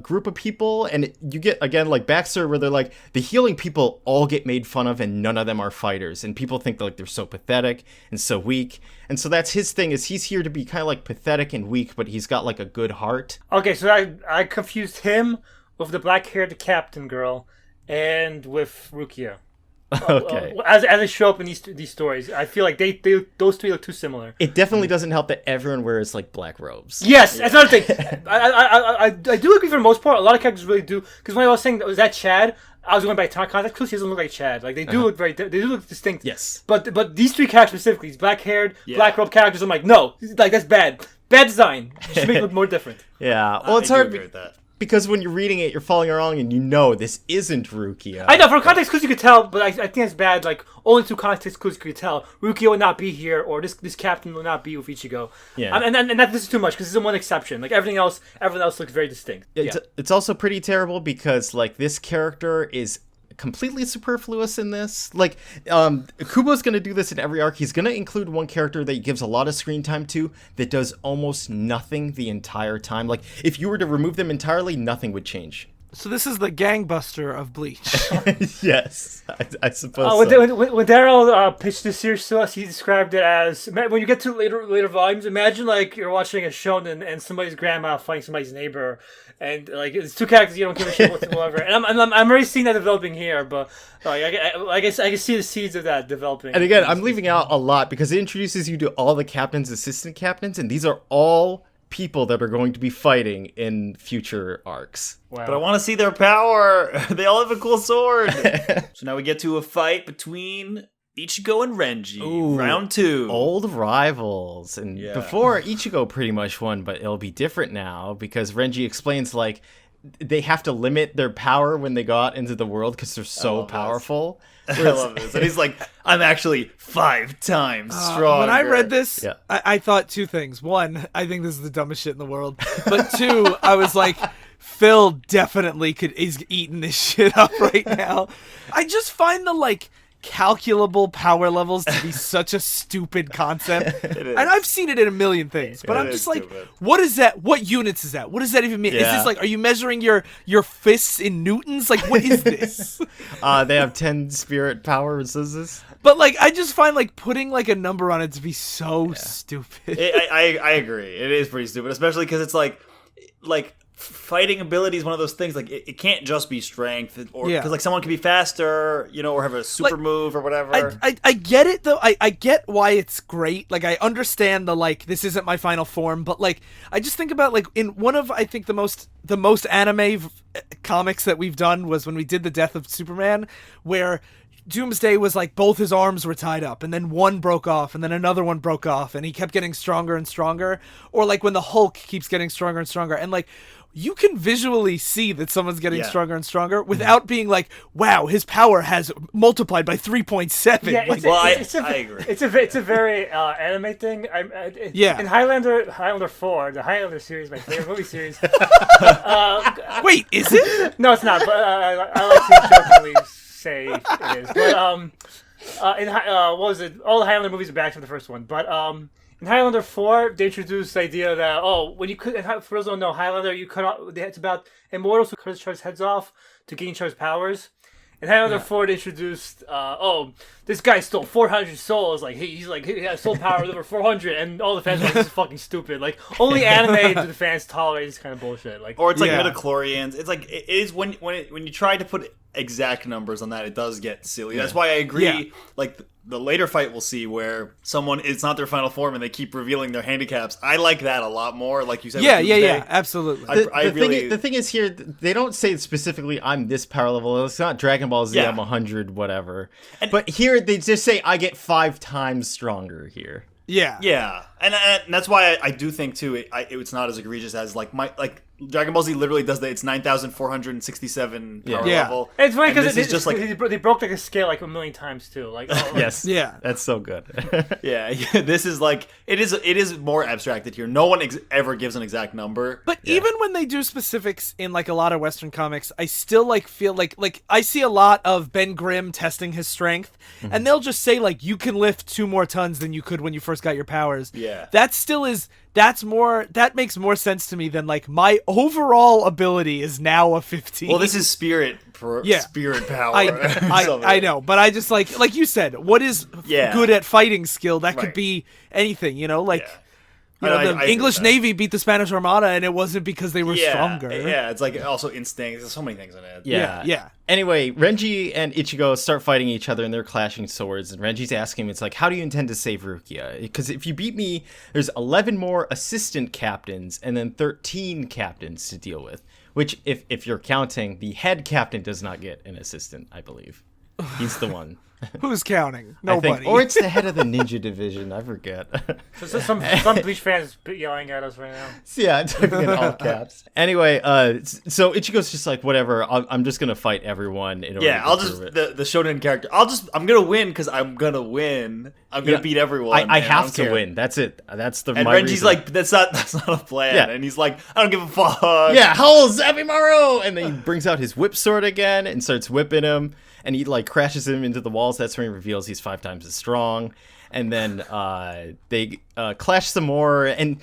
group of people. And you get again like backstory where they're like the healing people all get made fun of, and none of them are fighters, and people think that, like they're so pathetic and so weak. And so that's his thing, is he's here to be kind of like pathetic and weak, but he's got like a good heart. Okay, so I confused him with the black-haired captain girl and with Rukia. Okay. As they show up in these stories, I feel like those three look too similar. It definitely doesn't help that everyone wears like black robes. Yes, that's another thing. I do agree for the most part. A lot of characters really do. Because when I was saying, was that Chad? I was going by time context because he doesn't look like Chad. Like they do look they do look distinct. Yes. But these three characters specifically, these black-haired, black-robed characters, I'm like, no, like that's bad. Bad design. You should make it look more different. Yeah. Well, it's I do hard agree with that. because when you're reading it, you're following along and you know this isn't Rukia. I know, for context clues you could tell, but I think it's bad. Like, only two context clues you could tell. Rukia would not be here, or this captain will not be with Ichigo. Yeah. And that this is too much, because this is one exception. Like, everyone else looks very distinct. It's also pretty terrible because, like, this character is completely superfluous in this. Like, Kubo's gonna do this in every arc. He's gonna include one character that he gives a lot of screen time to that does almost nothing the entire time. Like, if you were to remove them entirely, nothing would change. So this is the gangbuster of Bleach. Yes, I suppose so. When Darryl pitched this series to us, he described it as, when you get to later volumes, imagine like you're watching a shonen and somebody's grandma fighting somebody's neighbor, and like it's two characters you don't give a shit whatsoever. And I'm already seeing that developing here, but like, I guess I can see the seeds of that developing. And again, I'm leaving out a lot because it introduces you to all the captains, assistant captains, and these are all people that are going to be fighting in future arcs. Wow. But I want to see their power. They all have a cool sword. So now we get to a fight between Ichigo and Renji, Ooh, round 2. Old rivals. And Yeah. before, Ichigo pretty much won, but it'll be different now because Renji explains, like, they have to limit their power when they go out into the world because they're so powerful. I love this. And he's like, I'm actually 5 times stronger. When I read this, Yeah. I thought two things. One, I think this is the dumbest shit in the world. But two, I was like, Phil definitely is eating this shit up right now. I just find the, like, calculable power levels to be such a stupid concept. It is. And I've seen it in a million things, but It I'm is just like, stupid. what is that? What units is that? What does that even mean? Is Yeah. this like, are you measuring your fists in newtons? Like, what is this? They have 10 spirit powers, is this? But like, I just find like putting like a number on it to be so stupid. I agree. It is pretty stupid, especially because it's like fighting ability is one of those things. Like it can't just be strength, or because like someone can be faster, or have a super move or whatever. I get it though. I get why it's great. Like I understand the like this isn't my final form, but like I just think about like in one of I think the most anime comics that we've done was when we did the Death of Superman, where Doomsday was like both his arms were tied up and then one broke off and then another one broke off and he kept getting stronger and stronger, or like when the Hulk keeps getting stronger and stronger, and like you can visually see that someone's getting stronger and stronger without being like, wow, his power has multiplied by 3.7. Yeah, Like, I agree. It's a very anime thing. Yeah. In Highlander 4, the Highlander series, my favorite movie series. wait, is it? No, it's not. But I like to jokingly say it is. But what was it? All the Highlander movies are back from the first one. But in Highlander 4, they introduced the idea that when you could, for those who don't know, Highlander, you cut off. It's about immortals who cut each other's heads off to gain each other's powers. In Highlander 4, they introduced, this guy stole 400 souls. Like he has soul power over 400, and all the fans are like, this is fucking stupid. Like only anime do the fans tolerate this kind of bullshit. Like, or it's like midichlorians. It's like it is when you try to put exact numbers on that, it does get silly. That's why I agree. Yeah. Like the later fight we'll see where someone, it's not their final form and they keep revealing their handicaps. I like that a lot more. Like you said, with Doomsday. Absolutely. The thing is here, they don't say specifically I'm this power level. It's not Dragon Ball Z, I'm 100 whatever. But here they just say I get 5 times stronger here. Yeah. And that's why I do think too it's not as egregious as like Dragon Ball Z literally does that. It's 9,467 power level. It's funny because it's just like they broke like a scale like a million times too. Like Yes, that's so good. yeah, this is like it is more abstracted here. No one ever gives an exact number. But even when they do specifics in like a lot of Western comics, I still like feel like I see a lot of Ben Grimm testing his strength, and they'll just say like you can lift 2 more tons than you could when you first got your powers. Yeah. That makes more sense to me than like my overall ability is now a 15. Well, this is spirit power. I know, but I just like you said, what is good at fighting skill? That could be anything, the English Navy beat the Spanish Armada, and it wasn't because they were stronger. Yeah, it's like also instinct. There's so many things in it. Yeah. Anyway, Renji and Ichigo start fighting each other, and they're clashing swords. And Renji's asking him, it's like, how do you intend to save Rukia? Because if you beat me, there's 11 more assistant captains, and then 13 captains to deal with. Which, if you're counting, the head captain does not get an assistant, I believe. He's the one. Who's counting? I Nobody. think. Or it's the head of the ninja division. I forget. So some Bleach fans yelling at us right now. Yeah, typing in all caps. Anyway, so Ichigo's just like, whatever. I'm just gonna fight everyone. I'll just the shonen character. I'm gonna win because I'm gonna win. I'm gonna beat everyone. I have to win. That's it. That's the. And my Renji's reason. like, that's not a plan. Yeah. And he's like, I don't give a fuck. Yeah, Howl Zabimaru! And then he brings out his whip sword again and starts whipping him. And he like crashes him into the walls. That's when he reveals he's 5 times as strong. And then they clash some more. And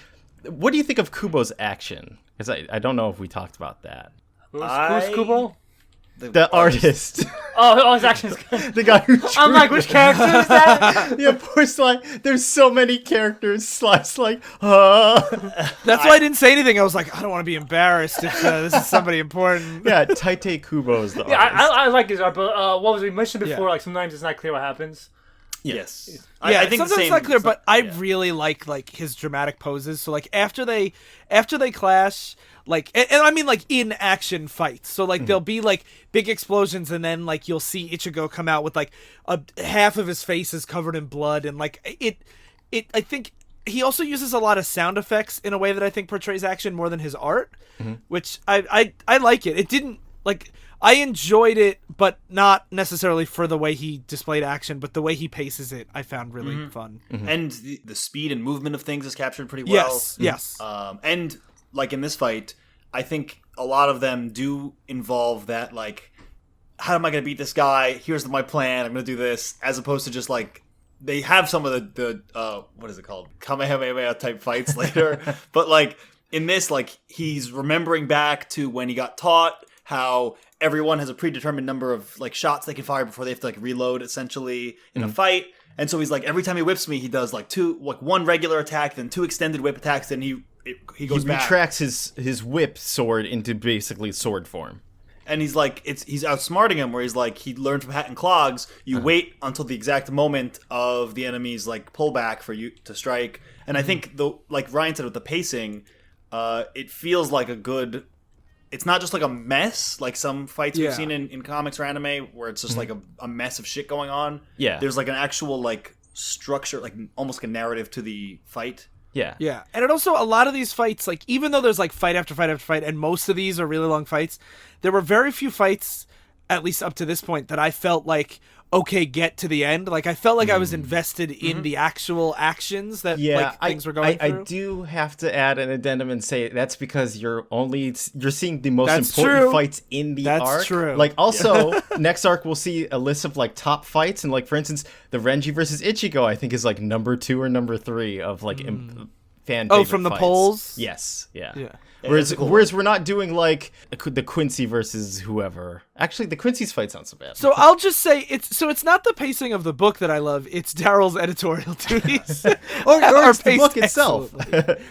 what do you think of Kubo's action? Because I don't know if we talked about that. Who's Kubo? The artist. Oh, his action's good. The guy who I'm like, which character is that? Yeah, poor Sly. There's so many characters. Sly's like, That's why I didn't say anything. I was like, I don't want to be embarrassed if this is somebody important. Yeah, Taite Kubo is the artist. Yeah, I like his art, but what was we mentioned before? Like sometimes it's not clear what happens. Yes. Yeah, I think sometimes it's not clear, but I really like his dramatic poses. So like after they clash, like, and I mean like in action fights. So like there'll be like big explosions, and then like you'll see Ichigo come out with like half of his face is covered in blood, and like it. I think he also uses a lot of sound effects in a way that I think portrays action more than his art, which I like it. It didn't like. I enjoyed it, but not necessarily for the way he displayed action, but the way he paces it, I found really fun. And the speed and movement of things is captured pretty well. Yes. And like in this fight, I think a lot of them do involve that, like, how am I going to beat this guy? Here's my plan. I'm going to do this, as opposed to just like they have some of the what is it called, Kamehameha type fights later. But like in this, like he's remembering back to when he got taught how everyone has a predetermined number of like shots they can fire before they have to like reload essentially in a fight. And so he's like, every time he whips me, he does like one regular attack, then 2 extended whip attacks, then he goes back. He retracts his whip sword into basically sword form. And he's like, he's outsmarting him, where he's like, he learned from Hat and Clogs, you wait until the exact moment of the enemy's like pullback for you to strike. And I think like Ryan said with the pacing, it feels like a good. It's not just like a mess, like some fights we've seen in comics or anime, where it's just like a mess of shit going on. Yeah. There's like an actual like structure, like almost like a narrative to the fight. Yeah. Yeah. And it also, a lot of these fights, like even though there's like fight after fight after fight, and most of these are really long fights, there were very few fights, at least up to this point, that I felt like, okay, get to the end. Like I felt like I was invested in the actual actions that like things were going through. I do have to add an addendum and say that's because you're seeing the most That's important true. fights in the That's arc. true. Like also next arc we'll see a list of like top fights, and like for instance the Renji versus Ichigo I think is like number 2 or number 3 of like fan favorite from the fights. polls? Yes. Yeah. that's a cool Whereas we're not doing like the Quincy versus whoever. Actually, the Quincy's fight's not so bad. So I'll just say it's not the pacing of the book that I love. It's Darryl's editorial duties, or it's the paced book itself.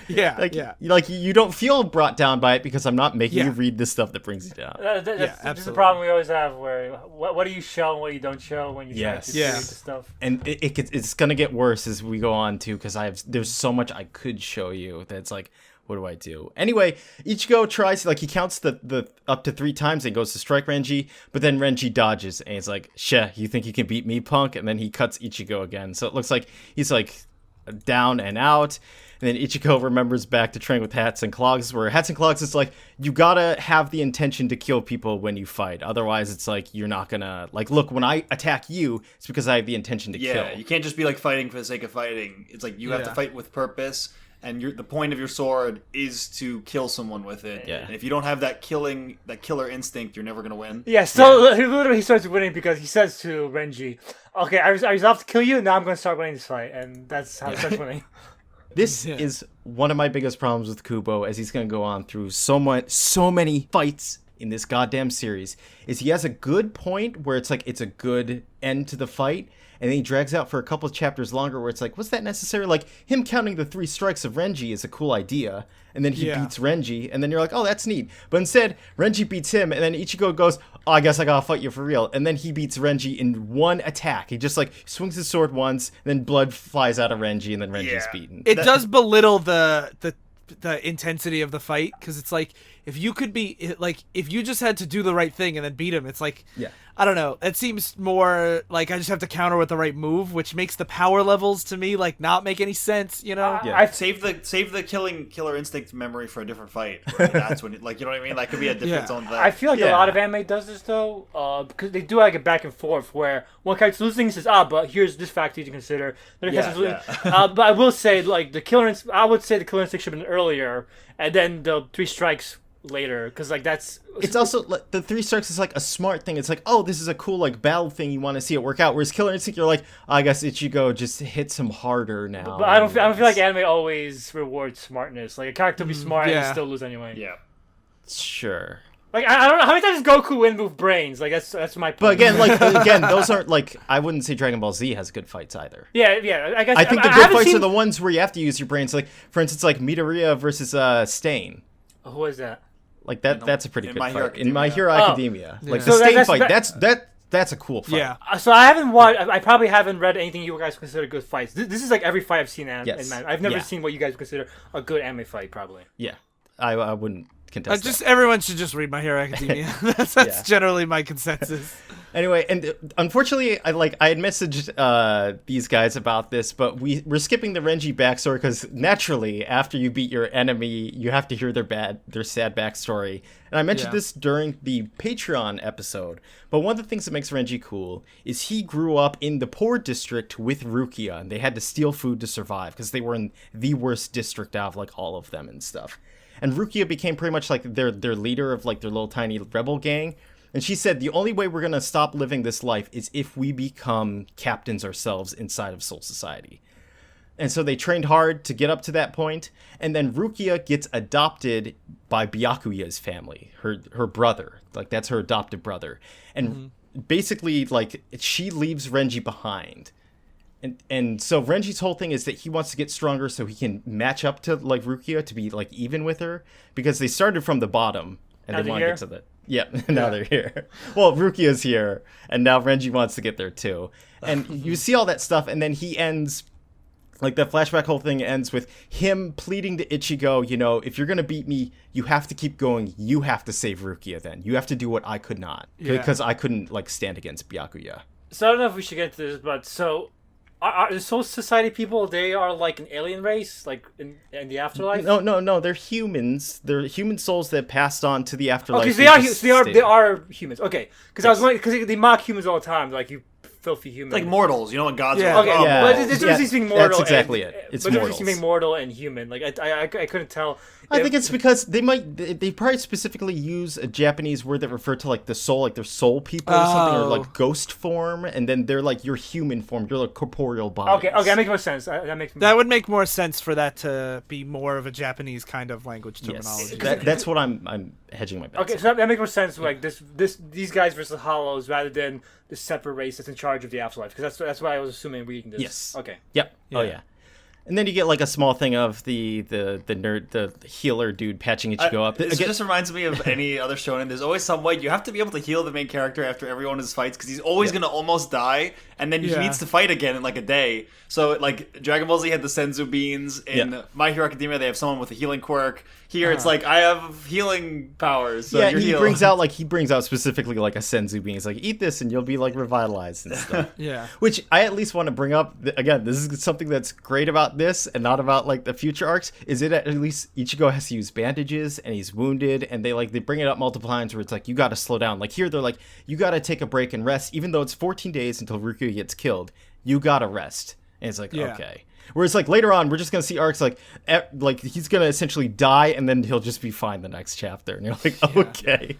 Yeah, Like you don't feel brought down by it because I'm not making Yeah. you read the stuff that brings you down. That's absolutely. the problem we always have, where what do you show and what you don't show when you try to Yes. create the stuff. And it's gonna get worse as we go on too, because there's so much I could show you that's like, what do I do? Anyway, Ichigo tries, like he counts the up to 3 times and goes to strike Renji, but then Renji dodges and he's like, "Sheh, you think you can beat me, punk?" And then he cuts Ichigo again. So it looks like he's like down and out. And then Ichigo remembers back to train with Hats and Clogs, where Hats and Clogs is like, you gotta have the intention to kill people when you fight. Otherwise, it's like, you're not gonna, like, look, when I attack you, it's because I have the intention to kill. Yeah, you can't just be like fighting for the sake of fighting. It's like you have to fight with purpose, and the point of your sword is to kill someone with it. Yeah. And if you don't have that killer instinct, you're never gonna win. Yeah, so he starts winning because he says to Renji, "Okay, I resolved to kill you. Now I'm going to start winning this fight," and that's how he starts winning. This is one of my biggest problems with Kubo, as he's going to go on through so many fights in this goddamn series, is he has a good point where it's like it's a good end to the fight, and then he drags out for a couple of chapters longer where it's like, was that necessary? Like, him counting the 3 strikes of Renji is a cool idea, and then he beats Renji, and then you're like, oh, that's neat. But instead, Renji beats him, and then Ichigo goes, oh, I guess I gotta fight you for real. And then he beats Renji in one attack. He just, like, swings his sword once, and then blood flies out of Renji, and then Renji's beaten. It does belittle the intensity of the fight, because it's like, if you could be, like, if you just had to do the right thing and then beat him, it's like, I don't know, it seems more like I just have to counter with the right move, which makes the power levels to me like not make any sense, you know? I save the killer instinct memory for a different fight. That's when, like, you know what I mean? That could be a different zone. I feel like a lot of anime does this though, because they do like a back and forth where one character's losing, says, but here's this factor to consider. But I will say, like, I would say the killer instinct should have been earlier, and then the 3 strikes later, because like it's also like the 3 strikes is like a smart thing. It's like, oh, this is a cool like battle thing, you want to see it work out, whereas killer instinct, you're like, I guess Ichigo just hits him harder now. But I don't feel like anime always rewards smartness. Like, a character will be smart and still lose anyway. Sure. Like, I don't know how many times does Goku win with brains. Like, that's my point. But again, those aren't like, I wouldn't say Dragon Ball Z has good fights either. Yeah. I guess I think the good fights are the ones where you have to use your brains. Like, for instance, like Midoriya versus Stain. Who is that? Like that's a pretty good fight. In My Academia. Hero Academia. Like So the Stain that's fight, that's a cool fight. Yeah. So I haven't watched. I probably haven't read anything you guys consider good fights. This is like every fight I've seen in anime. I've never seen what you guys consider a good anime fight. Probably. Yeah. I wouldn't contest Just that. everyone should just read My Hero Academia. That's Yeah. generally my consensus. Anyway, and unfortunately, I had messaged these guys about this, but we're skipping the Renji backstory because naturally, after you beat your enemy, you have to hear their sad backstory. And I mentioned this during the Patreon episode. But one of the things that makes Renji cool is he grew up in the poor district with Rukia, and they had to steal food to survive because they were in the worst district out of like all of them and stuff. And Rukia became pretty much like their leader of like their little tiny rebel gang. And she said, the only way we're going to stop living this life is if we become captains ourselves inside of Soul Society. And so they trained hard to get up to that point. And then Rukia gets adopted by Byakuya's family, her brother. Like, that's her adopted brother. And basically, like, she leaves Renji behind. And so Renji's whole thing is that he wants to get stronger so he can match up to, like, Rukia to be, like, even with her. Because they started from the bottom. And they want to get to the... Yeah, now they're here. Well, Rukia's here, and now Renji wants to get there too. And you see all that stuff, and then he ends, like the flashback whole thing ends with him pleading to Ichigo, you know, if you're going to beat me, you have to keep going. You have to save Rukia then. You have to do what I could not. Because I couldn't, like, stand against Byakuya. So I don't know if we should get into this, but so... Are the Soul Society people, they are like an alien race, like in the afterlife? No, they're humans. They're human souls that passed on to the afterlife. Okay, so they are humans. Okay, because I was wondering, because they mock humans all the time, like you filthy human. Like mortals, you know what gods are. Yeah. Like, Okay, Yeah. but it's just being mortal. That's exactly it. It's but mortals. being mortal and human. Like I couldn't tell. I think it's because they probably specifically use a Japanese word that refer to like the soul, like they're soul people or something, or like ghost form, and then they're like your human form, your like corporeal body. Okay, that makes more sense. That would make more sense for that to be more of a Japanese kind of language terminology. Yes. That's what I'm hedging my bets. Okay, so that makes more sense. Like these guys versus Hollows rather than the separate race that's in charge of the afterlife. Because that's why I was assuming reading this. Yes. Okay. Yep. Yeah. Oh yeah. And then you get like a small thing of the nerd, the healer dude patching Ichigo up. This just reminds me of any other shonen. There's always some way you have to be able to heal the main character after every one of his fights because he's always going to almost die, and then he needs to fight again in like a day. So like Dragon Ball Z had the Senzu beans. In My Hero Academia, they have someone with a healing quirk. Here it's like I have healing powers. So you're he healed. brings out specifically like a Senzu bean. He's like, eat this and you'll be like revitalized and stuff. Yeah. Which I at least want to bring up again. This is something that's great about this and not about like the future arcs. Is it at least Ichigo has to use bandages and he's wounded, and they bring it up multiple times where it's like you got to slow down. Like here they're like you got to take a break and rest, even though it's 14 days until Rukia gets killed. You got to rest. And it's like okay. Whereas like later on, we're just gonna see arcs like he's gonna essentially die and then he'll just be fine the next chapter, and you're like, okay.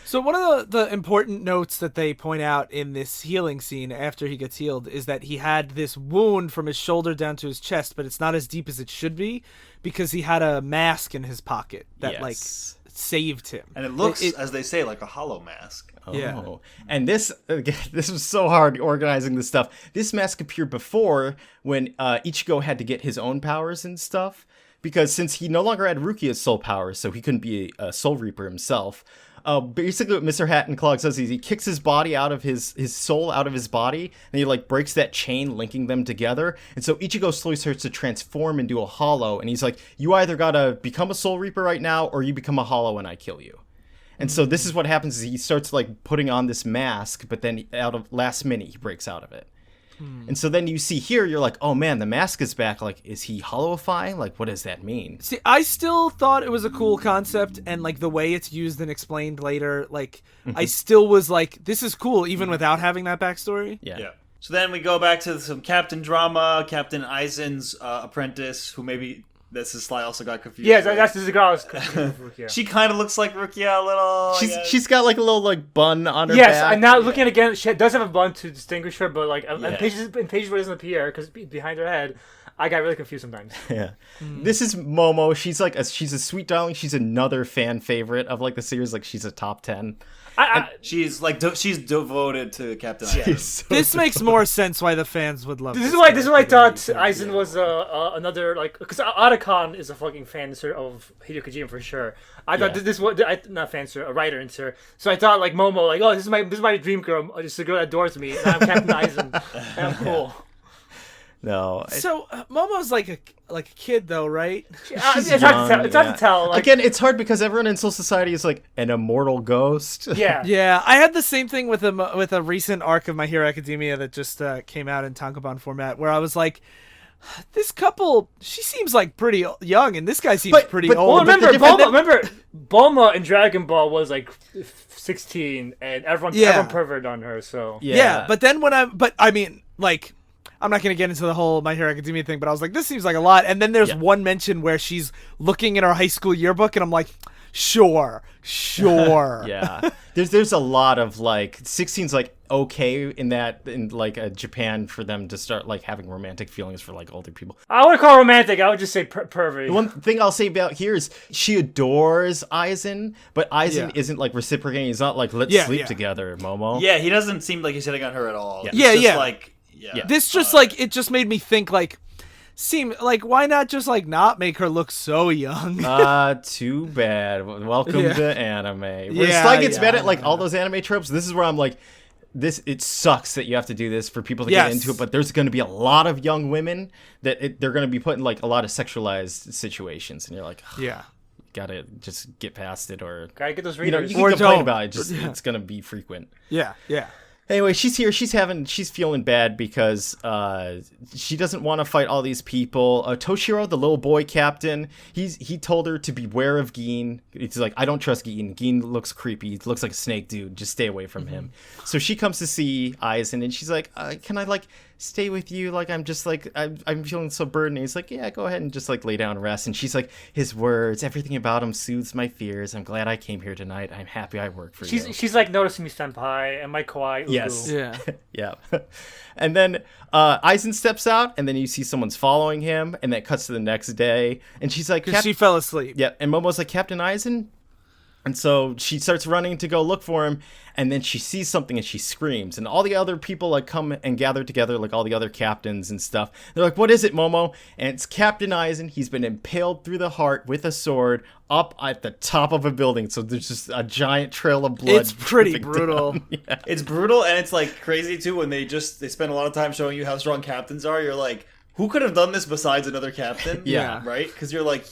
So one of the important notes that they point out in this healing scene after he gets healed is that he had this wound from his shoulder down to his chest, but it's not as deep as it should be because he had a mask in his pocket that like saved him. And it looks, as they say, like a hollow mask. Yeah. And this was so hard organizing this stuff. This mask appeared before when Ichigo had to get his own powers and stuff, because since he no longer had Rukia's soul powers, so he couldn't be a soul reaper himself. Basically what Mr. Hat and Clog says is he kicks his body out of his soul out of his body, and he like breaks that chain linking them together. And so Ichigo slowly starts to transform into a hollow, and he's like, you either gotta become a soul reaper right now or you become a hollow and I kill you. And so this is what happens is he starts like putting on this mask, but then out of last minute he breaks out of it. And so then you see here, you're like, oh man, the mask is back. Like, is he hollowifying? Like, what does that mean? See, I still thought it was a cool concept, and like the way it's used and explained later, like I still was like, this is cool, even without having that backstory. Yeah. So then we go back to some Captain Drama, Captain Aizen's apprentice, who maybe this is Sly also got confused. Yeah, that's the girl I was confused with Rukia. She kind of looks like Rukia a little. She's got like a little like bun on her yes, back. and now looking again, she does have a bun to distinguish her, but like in pages where it doesn't appear because behind her head, I got really confused sometimes. Yeah, this is Momo. She's like she's a sweet darling. She's another fan favorite of like the series. Like she's a top 10. She's like she's devoted to Captain Aizen. This makes more sense why the fans would love This is why I thought Aizen was another like because Otacon is a fucking fan of Hideo Kojima for sure. I thought this was not fan sir, a writer and sir. So I thought like Momo like this is my dream girl, just a girl that adores me, and I'm Captain Aizen, and I'm cool. No. So Momo's like a kid though, right? It's hard to tell. It's hard to tell. Like, Again, it's hard because everyone in Soul Society is like an immortal ghost. yeah. Yeah, I had the same thing with a recent arc of My Hero Academia that just came out in tankobon format, where I was like, this couple, she seems like pretty young, and this guy seems pretty old. Well, remember, Bulma in Dragon Ball was like 16, and everyone perverted on her. So yeah, but then I mean, like, I'm not going to get into the whole My Hero Academia thing, but I was like, this seems like a lot. And then there's one mention where she's looking in her high school yearbook, and I'm like, sure. Yeah. There's a lot of, like, 16's, like, okay in like, Japan for them to start, like, having romantic feelings for, like, older people. I wouldn't call it romantic. I would just say pervert. The one thing I'll say about here is she adores Aizen, but Aizen isn't, like, reciprocating. He's not like, let's sleep together, Momo. Yeah, he doesn't seem like he's hitting on her at all. Yeah. It's just like... Yeah. This just it just made me think why not just not make her look so young? Too bad. Welcome to anime. Where Sly gets mad at like all those anime tropes. This is where I'm like, it sucks that you have to do this for people to get into it, but there's going to be a lot of young women that they're going to be put in like a lot of sexualized situations, and you're like, gotta just get past it, or gotta get those readers. You can complain about it. Just it's going to be frequent. Yeah. Anyway, she's here. She's feeling bad because she doesn't want to fight all these people. Toshiro, the little boy captain, he told her to beware of Gin. He's like, I don't trust Gin. Gin looks creepy. He looks like a snake, dude. Just stay away from him. So she comes to see Aizen, and she's like, can I like stay with you? Like, I'm just like, I'm feeling so burdened. And he's like, yeah, go ahead and just like lay down and rest. And she's like, his words, everything about him soothes my fears. I'm glad I came here tonight. I'm happy I work for you. She's like noticing me, senpai, and my kouhai. Yes. Yeah. Yeah. And then Aizen steps out, and then you see someone's following him, and that cuts to the next day. And she's like, she fell asleep. Yeah. And Momo's like, Captain Aizen? And so she starts running to go look for him, and then she sees something and she screams. And all the other people like come and gather together, like all the other captains and stuff. They're like, what is it, Momo? And it's Captain Aizen. He's been impaled through the heart with a sword up at the top of a building. So there's just a giant trail of blood. It's pretty brutal. Yeah. It's brutal, and it's like crazy too when they spend a lot of time showing you how strong captains are. You're like, who could have done this besides another captain? Yeah. Right? Because you're like,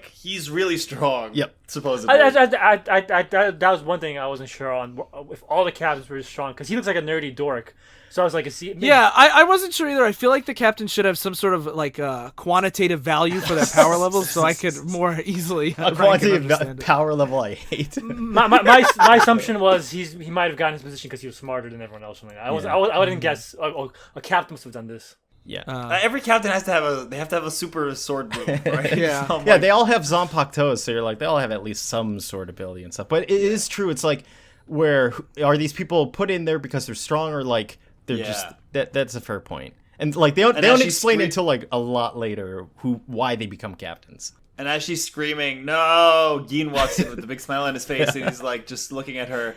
he's really strong. Yep. Supposedly. That was one thing I wasn't sure on, if all the captains were strong, because he looks like a nerdy dork. So I was like, I wasn't sure either. I feel like the captain should have some sort of like quantitative value for their power levels, so I could more easily a quantitative power level I hate. my assumption was he might have gotten his position because he was smarter than everyone else. I wouldn't guess a captain must have done this. Yeah. Every captain has to have a super sword move, right? Yeah. So They all have ZAN-PAK-TO, so you're like, they all have at least some sword ability and stuff. But it is true. It's like, where are these people put in there because they're strong, or like they're just that's a fair point. And like they don't explain until like a lot later why they become captains. And as she's screaming, no, Gin walks in with a big smile on his face, and he's like just looking at her.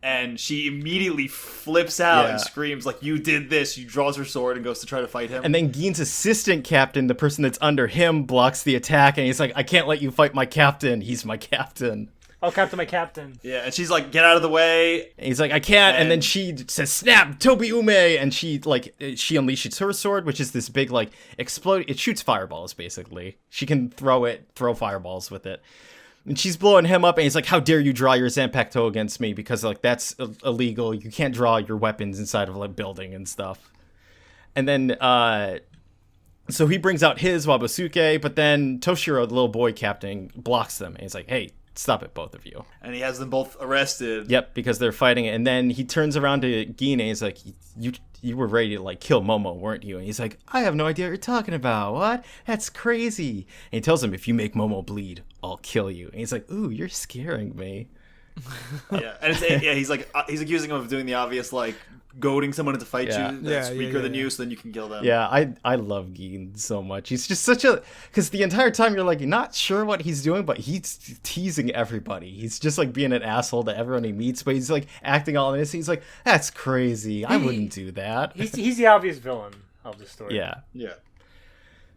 And she immediately flips out and screams, like, you did this. She draws her sword and goes to try to fight him. And then Gin's assistant captain, the person that's under him, blocks the attack. And he's like, I can't let you fight my captain. He's my captain. Oh, Captain, my captain. Yeah, and she's like, get out of the way. And he's like, I can't. And then she says, snap, Tobi Ume. And she unleashes her sword, which is this big, like, explode. It shoots fireballs, basically. She can throw fireballs with it. And she's blowing him up, and he's like, how dare you draw your ZAN-PAK-TO against me, because like that's illegal. You can't draw your weapons inside of a building and stuff. And then so he brings out his Wabasuke, but then Toshiro, the little boy captain, blocks them, and he's like, hey, stop it, both of you. And he has them both arrested. Yep, because they're fighting it. And then he turns around to Gin, and he's like, you were ready to like kill Momo, weren't you? And he's like, I have no idea what you're talking about. What? That's crazy. And he tells him, if you make Momo bleed, I'll kill you. And he's like, ooh, you're scaring me. Yeah, and he's accusing him of doing the obvious, like goading someone to fight you that's weaker than you, so then you can kill them. Yeah, I love Gin so much. He's just because the entire time you're like not sure what he's doing, but he's teasing everybody. He's just like being an asshole to everyone he meets, but he's like acting all innocent. He's like, that's crazy. I wouldn't do that. He's the obvious villain of the story. Yeah. Yeah.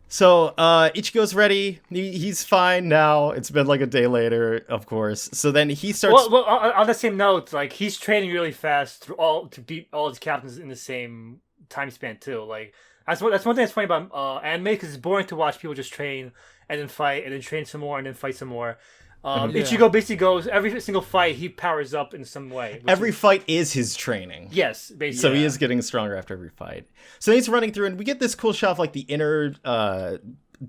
So Ichigo's ready. He's fine now. It's been like a day later, of course. So then he starts. Well, on the same note, like he's training really fast to beat all his captains in the same time span too. Like that's one thing that's funny about anime, because it's boring to watch people just train and then fight and then train some more and then fight some more. Ichigo basically goes every single fight he powers up in some way. Every fight is his training. Yes, basically. So he is getting stronger after every fight. So he's running through, and we get this cool shot of like the inner,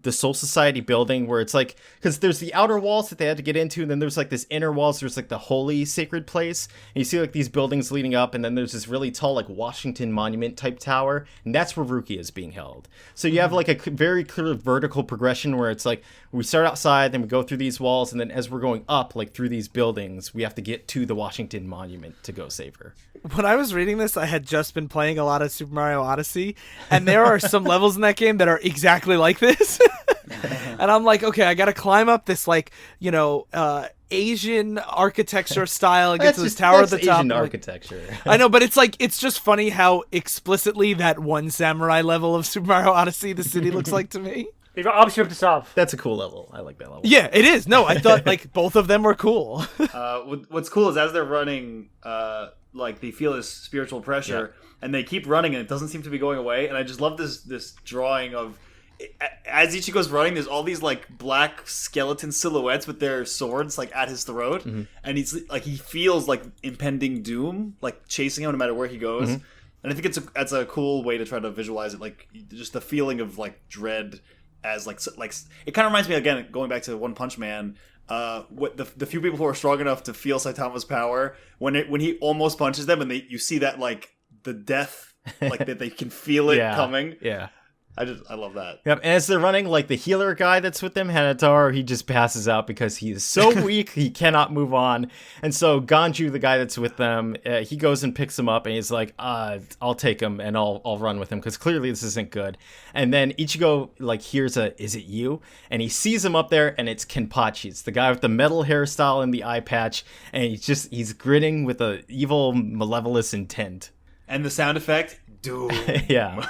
the Soul Society building, where it's like, because there's the outer walls that they had to get into, and then there's like this inner walls. There's like the holy sacred place, and you see like these buildings leading up, and then there's this really tall like Washington Monument type tower, and that's where Rukia is being held. So you have like a very clear vertical progression where it's like we start outside, then we go through these walls, and then as we're going up like through these buildings, we have to get to the Washington Monument to go save her. When I was reading this, I had just been playing a lot of Super Mario Odyssey, and there are some levels in that game that are exactly like this. And I'm like, okay, I got to climb up this, like, Asian architecture style and get to this tower at the top. Asian architecture. I know, but it's just funny how explicitly that one samurai level of Super Mario Odyssey the city looks like to me. They've obviously ripped this off. That's a cool level. I like that level. Yeah, it is. No, I thought like both of them were cool. What's cool is as they're running, like they feel this spiritual pressure, and they keep running, and it doesn't seem to be going away. And I just love this drawing of, as Ichigo's running, there's all these like black skeleton silhouettes with their swords like at his throat, and he's like he feels like impending doom, like chasing him no matter where he goes. And I think that's a cool way to try to visualize it, like just the feeling of like dread. As like it kind of reminds me, again, going back to One Punch Man, what the few people who are strong enough to feel Saitama's power when he almost punches them, and you see that like the death, like that they can feel it coming. Yeah. I love that. Yep. And as they're running, like the healer guy that's with them, Hanataro, he just passes out because he is so weak he cannot move on. And so Ganju, the guy that's with them, he goes and picks him up, and he's like, "I'll take him and I'll run with him because clearly this isn't good." And then Ichigo like hears "Is it you?" And he sees him up there, and it's Kenpachi. It's the guy with the metal hairstyle and the eye patch, and he's grinning with a evil, malevolent intent. And the sound effect, doom. Yeah.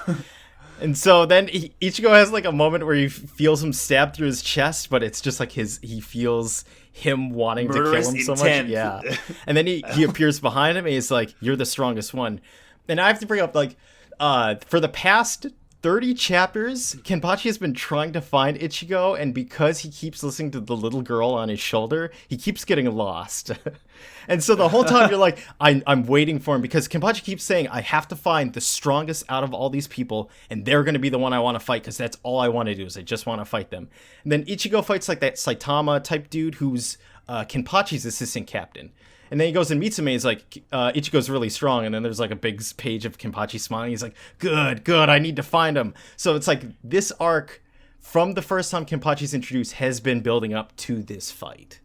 And so then Ichigo has like a moment where he feels him stab through his chest, but it's just like he feels him wanting Murderous to kill him so intent. much. Yeah. And then he appears behind him, and he's like, "You're the strongest one." And I have to bring up like, for the past 30 chapters, Kenpachi has been trying to find Ichigo, and because he keeps listening to the little girl on his shoulder, he keeps getting lost. And so the whole time you're like, I'm waiting for him, because Kenpachi keeps saying, I have to find the strongest out of all these people, and they're going to be the one I want to fight, because that's all I want to do, is I just want to fight them. And then Ichigo fights like that Saitama type dude who's Kenpachi's assistant captain. And then he goes and meets him, and he's like, Ichigo's really strong. And then there's like a big page of Kenpachi smiling. He's like, good, I need to find him. So it's like this arc, from the first time Kenpachi's introduced, has been building up to this fight.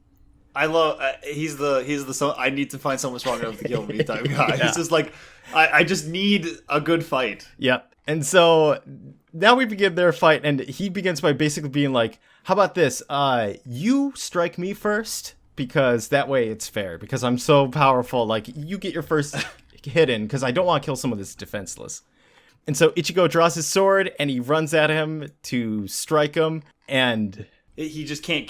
I love he's the so I need to find someone strong enough to kill me type guy. Yeah. It's just like I just need a good fight. Yep. And so now we begin their fight, and he begins by basically being like, how about this? You strike me first, because that way it's fair, because I'm so powerful. Like, you get your first hit in, because I don't want to kill someone that's defenseless. And so Ichigo draws his sword, and he runs at him to strike him, and he just can't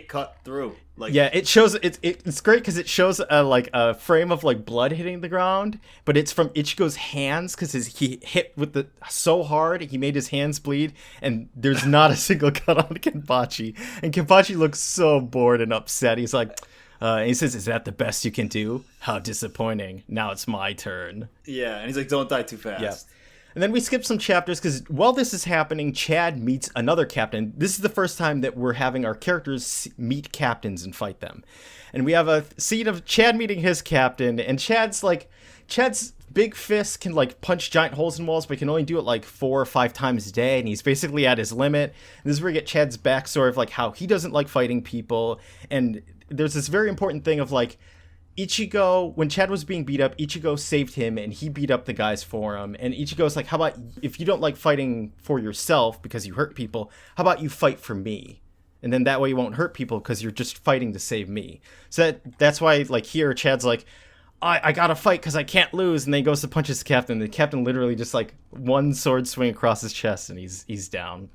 cut through. Like, yeah, it shows it's great because it shows a frame of like blood hitting the ground, but it's from Ichigo's hands, because he hit with so hard he made his hands bleed, and there's not a single cut on Kenpachi. And Kenpachi looks so bored and upset. He's like, and he says, "Is that the best you can do? How disappointing! Now it's my turn." Yeah, and he's like, "Don't die too fast." Yeah. And then we skip some chapters, because while this is happening, Chad meets another captain. This is the first time that we're having our characters meet captains and fight them. And we have a scene of Chad meeting his captain, and Chad's big fist can like punch giant holes in walls, but he can only do it like 4 or 5 times a day, and he's basically at his limit. And this is where we get Chad's backstory of like how he doesn't like fighting people. And there's this very important thing of like, Ichigo, when Chad was being beat up, Ichigo saved him, and he beat up the guys for him. And Ichigo's like, how about, if you don't like fighting for yourself because you hurt people, how about you fight for me? And then that way you won't hurt people, because you're just fighting to save me. So that's why, like, here, Chad's like, I gotta fight because I can't lose. And then he goes to punch his captain. The captain literally just, like, one sword swing across his chest, and he's down.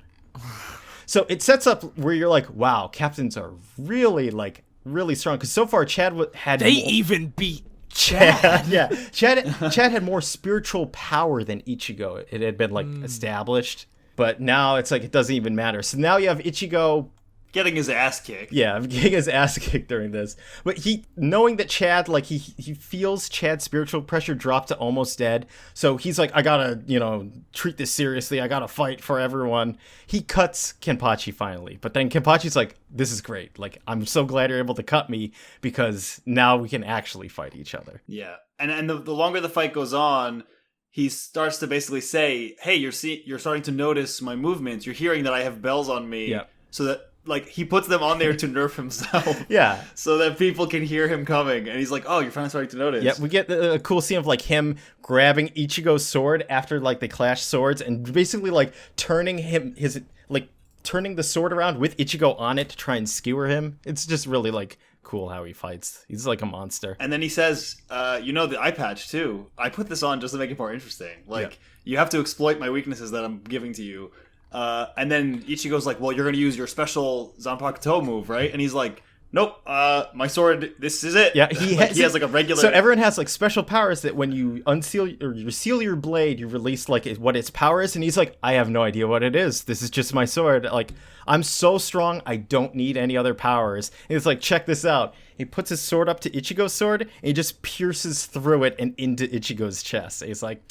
So it sets up where you're like, wow, captains are really, like, really strong, because so far Chad had they even beat Chad. Yeah, Chad had more spiritual power than Ichigo. It had been like established, but now it's like it doesn't even matter. So now you have Ichigo getting his ass kicked. Yeah, getting his ass kicked during this. But he, knowing that Chad, like, he feels Chad's spiritual pressure drop to almost dead. So he's like, I gotta, treat this seriously. I gotta fight for everyone. He cuts Kenpachi finally. But then Kenpachi's like, this is great. Like, I'm so glad you're able to cut me because now we can actually fight each other. Yeah. And the longer the fight goes on, he starts to basically say, hey, you're starting to notice my movements. You're hearing that I have bells on me. Yeah. So that, like, he puts them on there to nerf himself. Yeah. So that people can hear him coming. And he's like, oh, you're finally starting to notice. Yeah, we get a cool scene of, like, him grabbing Ichigo's sword after, like, they clash swords and basically, like, turning the sword around with Ichigo on it to try and skewer him. It's just really, like, cool how he fights. He's like a monster. And then he says, the eyepatch, too. I put this on just to make it more interesting. Like, you have to exploit my weaknesses that I'm giving to you. And then Ichigo's like, well, you're going to use your special ZAN-PAK-TO move, right? And he's like, nope, my sword, this is it. Yeah, he has like a regular... So everyone has like special powers that when you unseal or you seal your blade, you release like what its power is. And he's like, I have no idea what it is. This is just my sword. Like, I'm so strong, I don't need any other powers. And it's like, check this out. He puts his sword up to Ichigo's sword, and he just pierces through it and into Ichigo's chest. And he's like,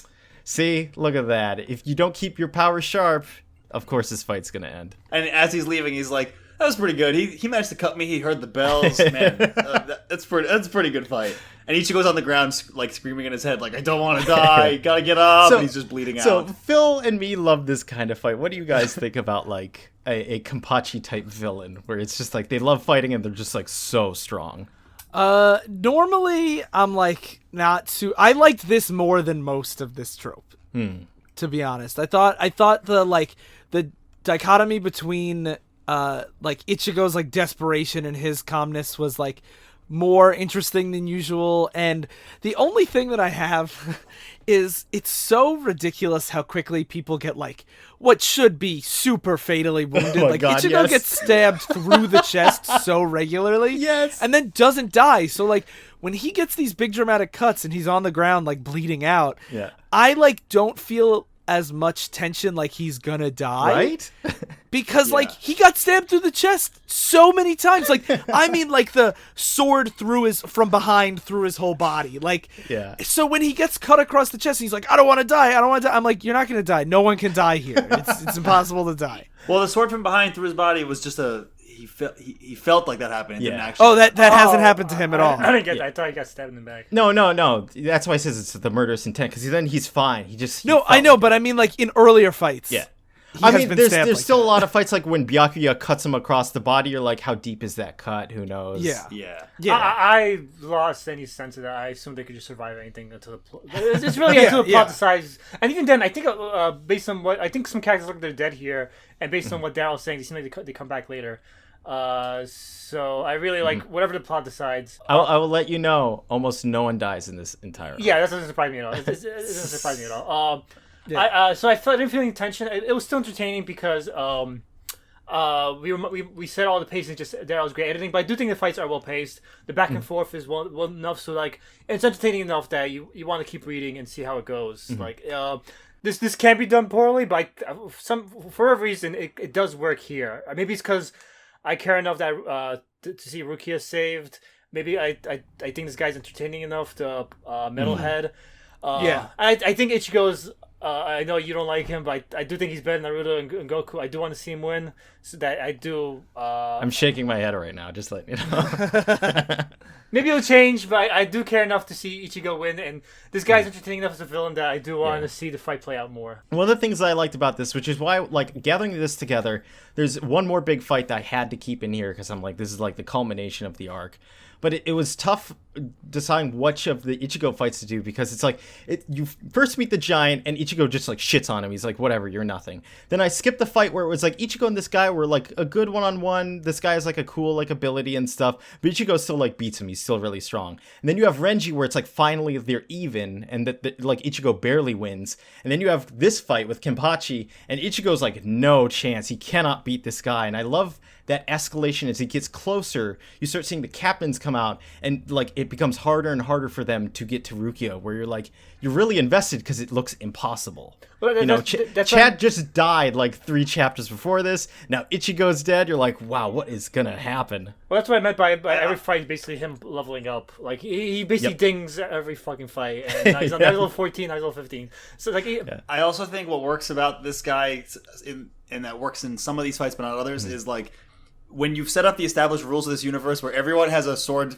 see, look at that. If you don't keep your power sharp... Of course, this fight's gonna end. And as he's leaving, he's like, "That was pretty good. He managed to cut me. He heard the bells. Man, that's a pretty good fight." And Ichigo's on the ground, like screaming in his head, like, "I don't want to die. Gotta get up." And he's just bleeding out. So Phil and me love this kind of fight. What do you guys think about like a Kenpachi type villain, where it's just like they love fighting and they're just like so strong? Normally I'm like not too. I liked this more than most of this trope. To be honest, I thought the dichotomy between like Ichigo's like desperation and his calmness was like more interesting than usual. And the only thing that I have is it's so ridiculous how quickly people get like what should be super fatally wounded. Oh my like God, Ichigo yes. gets stabbed through the chest so regularly. Yes. And then doesn't die. So like when he gets these big dramatic cuts and he's on the ground like bleeding out, Yeah. I like don't feel as much tension like he's gonna die. Right? Because like he got stabbed through the chest so many times. Like I mean like the sword from behind through his whole body. Like Yeah. So when he gets cut across the chest and he's like, I don't want to die. I'm like, you're not gonna die. No one can die here. It's impossible to die. Well, the sword from behind through his body was just he felt like that happened. It didn't actually. Oh, that hasn't happened to him at all. I didn't get that. I thought he got stabbed in the back. No. That's why he says it's the murderous intent, because then he's fine. He I know, but I mean like in earlier fights. Yeah. He I has mean, been there's stabbed like still that. a lot of fights like when Byakuya cuts him across the body. You're like, how deep is that cut? Who knows? Yeah. Yeah. I lost any sense of that. I assumed they could just survive anything until the plot. It's really until the plot decides. And even then, I think based on what I think some characters look like they're dead here, and based on what Daryl's saying, they seem like they come back later. So I really like whatever the plot decides. I will let you know. Almost no one dies in this entire. Yeah, that doesn't surprise me at all. It doesn't surprise me at all. So I didn't feel any tension. It was still entertaining because we said all the pacing just Daryl's great editing, but I do think the fights are well paced. The back and forth is well enough, so like it's entertaining enough that you want to keep reading and see how it goes. Like this can be done poorly, but for a reason it does work here. Maybe it's because I care enough that to see Rukia saved. Maybe I think this guy's entertaining enough to Metalhead. I think Ichigo's. I know you don't like him, but I do think he's better than Naruto and Goku. I do want to see him win, so that I do. I'm shaking my head right now, just letting you know. Maybe it'll change, but I do care enough to see Ichigo win, and this guy's entertaining enough as a villain that I do want to see the fight play out more. One of the things I liked about this, which is why, like, gathering this together, there's one more big fight that I had to keep in here, because I'm like, this is like the culmination of the arc. But it was tough deciding which of the Ichigo fights to do, because it's like you first meet the giant and Ichigo just like shits on him. He's like, whatever, you're nothing. Then I skipped the fight where it was like Ichigo and this guy were like a good one-on-one. This guy has like a cool like ability and stuff, but Ichigo still like beats him. He's still really strong. And then you have Renji where it's like finally they're even and that like Ichigo barely wins. And then you have this fight with Kenpachi and Ichigo's like no chance. He cannot beat this guy. And I love that escalation as he gets closer, you start seeing the captains come out, and like it becomes harder and harder for them to get to Rukia, where you're really invested because it looks impossible. Well, Chad just died like 3 chapters before this. Now Ichigo's dead. You're like, wow, what is gonna happen? Well, that's what I meant by every fight, basically him leveling up. Like he basically dings every fucking fight. And now he's on level 14, now he's level 15. So like, I also think what works about this guy, and that works in some of these fights but not others, is like when you've set up the established rules of this universe where everyone has a sword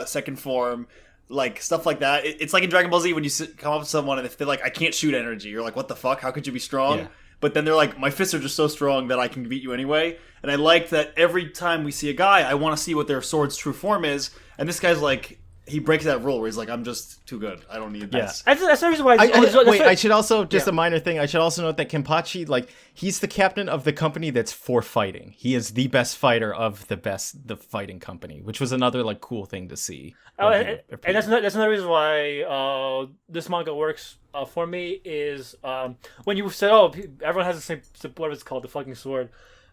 second form. Like, stuff like that. It's like in Dragon Ball Z when you come up with someone and if they're like, I can't shoot energy. You're like, what the fuck? How could you be strong? Yeah. But then they're like, my fists are just so strong that I can beat you anyway. And I like that every time we see a guy, I want to see what their sword's true form is. And this guy's like, he breaks that rule where he's like, I'm just too good. I don't need this. That's the reason why... I should also, just a minor thing, I should also note that Kenpachi, like, he's the captain of the company that's for fighting. He is the best fighter of the fighting company, which was another, like, cool thing to see. And that's another reason why this manga works for me is when you said, everyone has the same, what is it called, the fucking sword.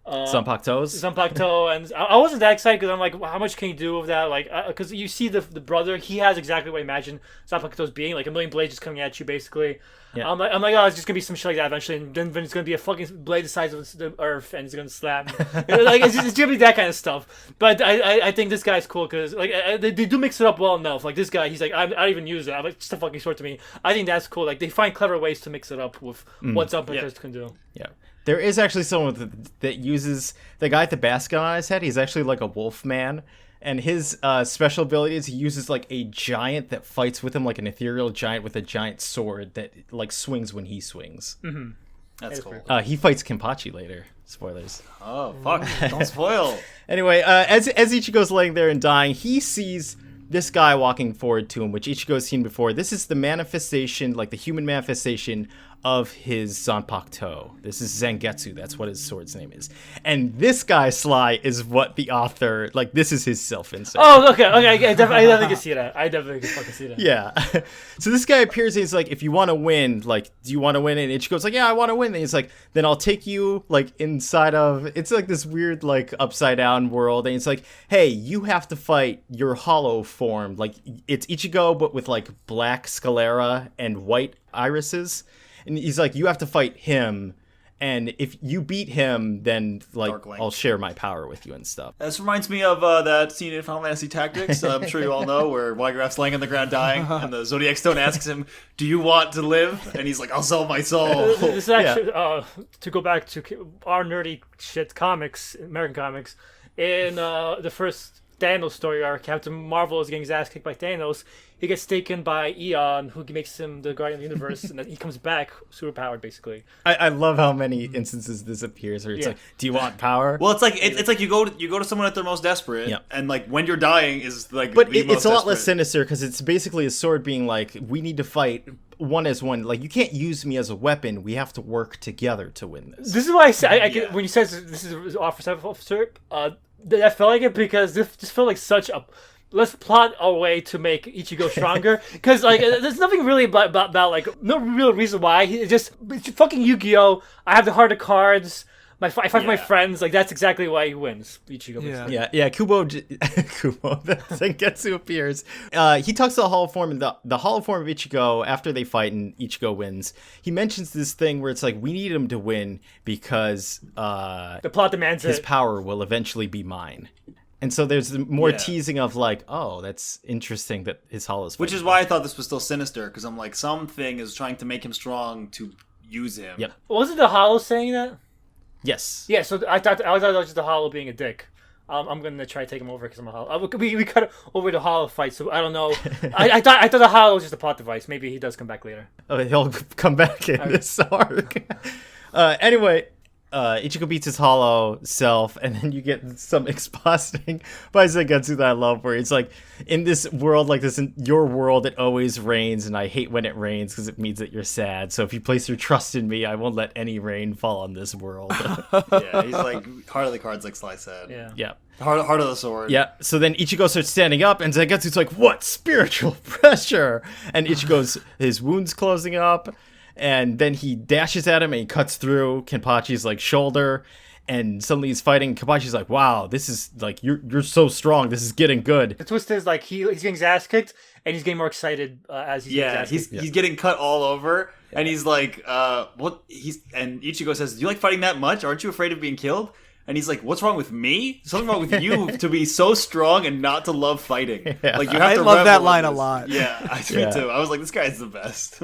ZAN-PAK-TOs? ZAN-PAK-TO, and I wasn't that excited because I'm like, how much can you do with that? Like, because you see the brother, he has exactly what I imagine ZAN-PAK-TO's being, like a million blades just coming at you, basically. Yeah. I'm like, oh, it's just gonna be some shit like that eventually, and then it's gonna be a fucking blade the size of the earth, and it's gonna slap. Like, it's gonna be that kind of stuff. But I think this guy's cool because like they do mix it up well enough. Like this guy, he's like, I don't even use it. I'm like, just a fucking sword to me. I think that's cool. Like they find clever ways to mix it up with what ZAN-PAK-TO can do. Yeah. There is actually someone that uses the guy with the basket on his head. He's actually like a wolf man, and his special ability is he uses like a giant that fights with him, like an ethereal giant with a giant sword that like swings when he swings. Mm-hmm. That's cool. He fights Kenpachi later. Spoilers. Oh fuck! Don't spoil. Anyway, as Ichigo's laying there and dying, he sees this guy walking forward to him, which Ichigo's seen before. This is the manifestation, like the human manifestation of his ZAN-PAK-TO. This is Zangetsu. That's what his sword's name is. And this guy, Sly, is what the author, like, this is his self-insert. Oh, okay. I definitely can see that. I definitely can fucking see that. Yeah. So this guy appears and he's like, if you want to win, like, do you want to win? And Ichigo's like, yeah, I want to win. And he's like, then I'll take you, like, inside of, it's like this weird, like, upside down world. And it's like, hey, you have to fight your hollow form. Like, it's Ichigo, but with, like, black sclera and white irises. And he's like, you have to fight him, and if you beat him, then like I'll share my power with you and stuff. This reminds me of that scene in Final Fantasy Tactics, I'm sure you all know, where Wygraph's laying on the ground dying, and the Zodiac Stone asks him, do you want to live? And he's like, I'll sell my soul. This is actually, to go back to our nerdy shit comics, American comics, in the first Thanos story arc, Captain Marvel is getting his ass kicked by Thanos. He gets taken by Eon, who makes him the Guardian of the Universe, and then he comes back superpowered, basically. I love how many instances this appears where it's like, do you want power? Well, it's like you go to someone at their most desperate, and like when you're dying is like. But it's a lot less sinister because it's basically a sword being like, we need to fight one as one. Like, you can't use me as a weapon. We have to work together to win this. This is why I say when you said this is officer, I felt like it because this just felt like such a. Let's plot a way to make Ichigo stronger, because like there's nothing really about like no real reason why. It's fucking Yu-Gi-Oh! I have the heart of cards. I fight my friends. Like that's exactly why he wins. Ichigo. Yeah. Kubo, the Zangetsu appears. He talks to the Hollow Form, and the Hollow Form of Ichigo after they fight and Ichigo wins. He mentions this thing where it's like, we need him to win because the plot demands his power will eventually be mine. And so there's more teasing of like, oh, that's interesting that his Hollow's. Which is why I thought this was still sinister, because I'm like, something is trying to make him strong to use him. Yep. Wasn't the Hollow saying that? Yes. Yeah. So I thought it was just the Hollow being a dick. I'm gonna try to take him over because I'm a Hollow. We cut over the Hollow fight, so I don't know. I thought the Hollow was just a plot device. Maybe he does come back later. Oh, he'll come back in this arc. Anyway. Ichigo beats his hollow self, and then you get some expositing by Zangetsu that I love, where it's like, in this world like this, in your world, it always rains, and I hate when it rains because it means that you're sad. So if you place your trust in me, I won't let any rain fall on this world. Yeah, he's like, heart of the cards, like Sly said. Yeah. Heart of the sword. Yeah, so then Ichigo starts standing up, and Zangetsu's like, what? Spiritual pressure! And Ichigo's, his wound's closing up. And then he dashes at him and he cuts through Kenpachi's like shoulder, and suddenly he's fighting. Kenpachi's like, wow, this is like, you're so strong. This is getting good. The twist is like he's getting his ass kicked, and he's getting more excited as he's getting his ass kicked. He's getting cut all over, and he's like, what? And Ichigo says, "Do you like fighting that much? Aren't you afraid of being killed?" And he's like, "What's wrong with me? Something wrong with you to be so strong and not to love fighting. Like you have I to." love that revel in line a this." lot. Yeah, me too. I was like, "This guy's the best."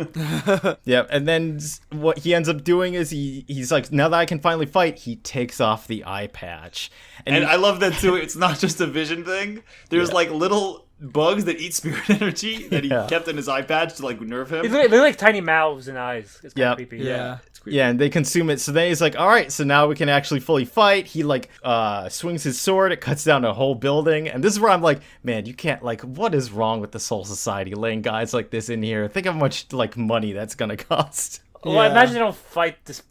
Yeah, and then what he ends up doing is he's like, now that I can finally fight, he takes off the eye patch. And I love that too. It's not just a vision thing. There's like little bugs that eat spirit energy that he kept in his eye patch to like nerve him. They're like tiny mouths and eyes. It's kind of creepy. Yeah. It's creepy. Yeah, and they consume it. So then he's like, all right, so now we can actually fully fight. He like swings his sword. It cuts down a whole building. And this is where I'm like, man, you can't, like, what is wrong with the Soul Society laying guys like this in here? Think how much like money that's going to cost. Well, I imagine they don't fight this.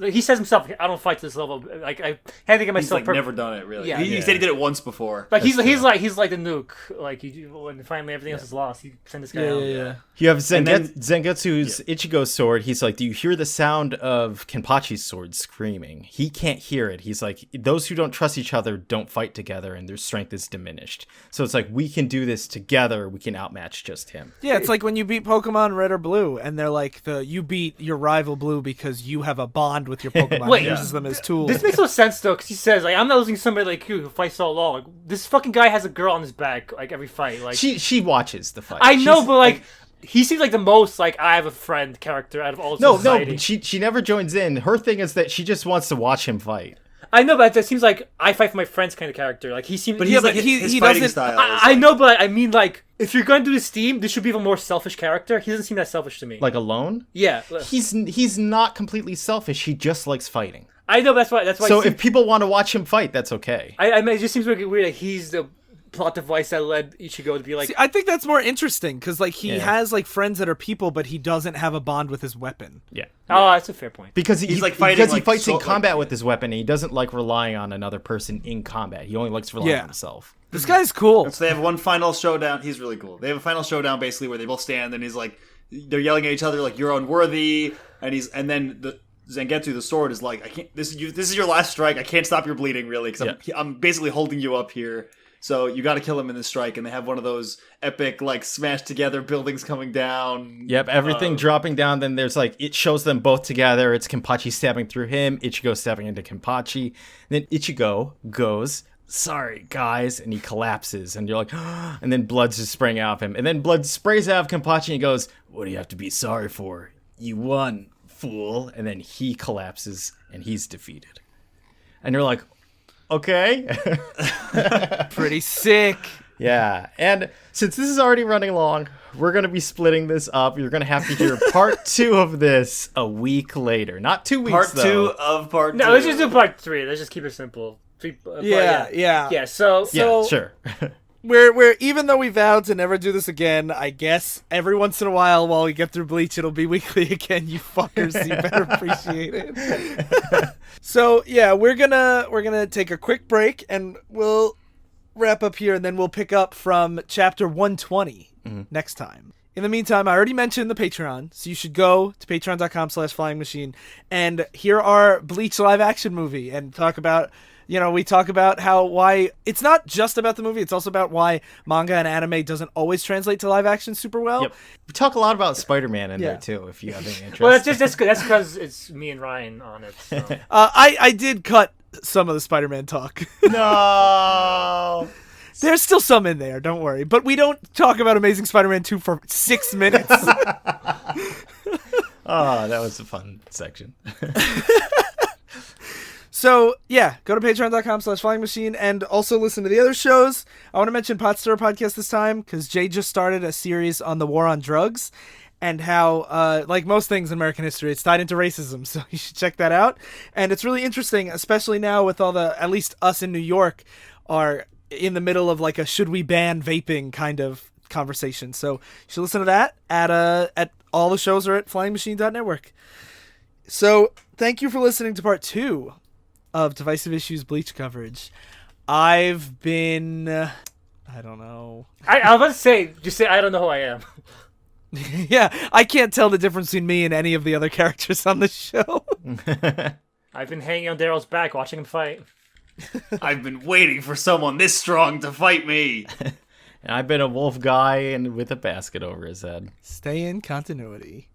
He says himself, "I don't fight to this level." Like I had to get He's myself. like never done it really. Yeah. He said he did it once before. Like he's like the nuke. Like when finally everything else is lost, he send this guy out. Yeah. You have And then- Zangetsu's Ichigo's sword. He's like, do you hear the sound of Kenpachi's sword screaming? He can't hear it. He's like, those who don't trust each other don't fight together, and their strength is diminished. So it's like, we can do this together. We can outmatch just him. Yeah, it's like when you beat Pokemon Red or Blue, and they're like, you beat your rival Blue because you have a bond with your Pokemon. Wait, and uses them as tools. This makes no sense though, because he says like, "I'm not losing somebody like you who fights so long." Like, this fucking guy has a girl on his back like every fight. Like She watches the fight. I know, She's- but like. He seems like the most like I have a friend character out of all society. No, she never joins in. Her thing is that she just wants to watch him fight. I know, but that seems like I fight for my friends kind of character. Like he seems, But Yeah, he's but like he his fighting doesn't- style. I know, but I mean, like if you're going to do this team, this should be a more selfish character. He doesn't seem that selfish to me. Like alone? yeah, He's not completely selfish. He just likes fighting. I know. That's why. So if people want to watch him fight, that's okay. I mean, it just seems weird. Like he's the plot device that led Ichigo to be like. See, I think that's more interesting because like he Yeah. has like friends that are people, but he doesn't have a bond with his weapon. Yeah. Oh, that's a fair point. Because He's, like, fighting, because he like, fights in so- combat like- with his weapon, and he doesn't like relying on another person in combat. He only likes to rely Yeah. on himself. This guy's cool. So they have one final showdown. He's really cool. They have a final showdown basically where they both stand and he's like, they're yelling at each other like you're unworthy, and then the Zangetsu, the sword, is like, I can't. This is your last strike. I can't stop your bleeding really because I'm basically holding you up here. So you got to kill him in this strike, and they have one of those epic like smashed together buildings coming down. Yep, everything dropping down. Then there's like, it shows them both together. It's Kenpachi stabbing through him, Ichigo stabbing into Kenpachi. Then Ichigo goes, sorry guys, and he collapses, and you're like, and then blood's just spraying out of him, and then blood sprays out of Kenpachi, and he goes, what do you have to be sorry for? You won, fool. And then he collapses, and he's defeated. And you're like, okay. Pretty sick. Yeah, and since this is already running long, we're going to be splitting this up. You're going to have to hear part 2 of this a week later. Not 2 weeks, Part though. 2 of part 2. No, let's just do part 3. Let's just keep it simple. Yeah. So Yeah, sure. We're even though we vowed to never do this again, I guess every once in a while we get through Bleach, it'll be weekly again. You fuckers, you better appreciate it. So yeah, we're gonna take a quick break and we'll wrap up here, and then we'll pick up from chapter 120 next time. In the meantime, I already mentioned the Patreon, so you should go to patreon.com/flyingmachine and hear our Bleach live action movie and talk about. We talk about why it's not just about the movie, it's also about why manga and anime doesn't always translate to live action super well. Yep. We talk a lot about Spider-Man in Yeah. there, too, if you have any interest. well, that's good. That's because it's me and Ryan on it. So. I did cut some of the Spider-Man talk. No! There's still some in there, don't worry. But we don't talk about Amazing Spider-Man 2 for 6 minutes. Oh, that was a fun section. So, yeah, go to patreon.com/flyingmachine and also listen to the other shows. I want to mention Pot Stir Podcast this time because Jay just started a series on the war on drugs and how, like most things in American history, it's tied into racism. So you should check that out. And it's really interesting, especially now with all at least us in New York, are in the middle of like a should we ban vaping kind of conversation. So you should listen to that at all the shows are at flyingmachine.network. So thank you for listening to part 2 of Divisive Issues Bleach coverage. I've been I don't know. I was about to say, just say I don't know who I am. Yeah, I can't tell the difference between me and any of the other characters on the show. I've been hanging on Darryl's back watching him fight. I've been waiting for someone this strong to fight me. And I've been a wolf guy and with a basket over his head. Stay in continuity.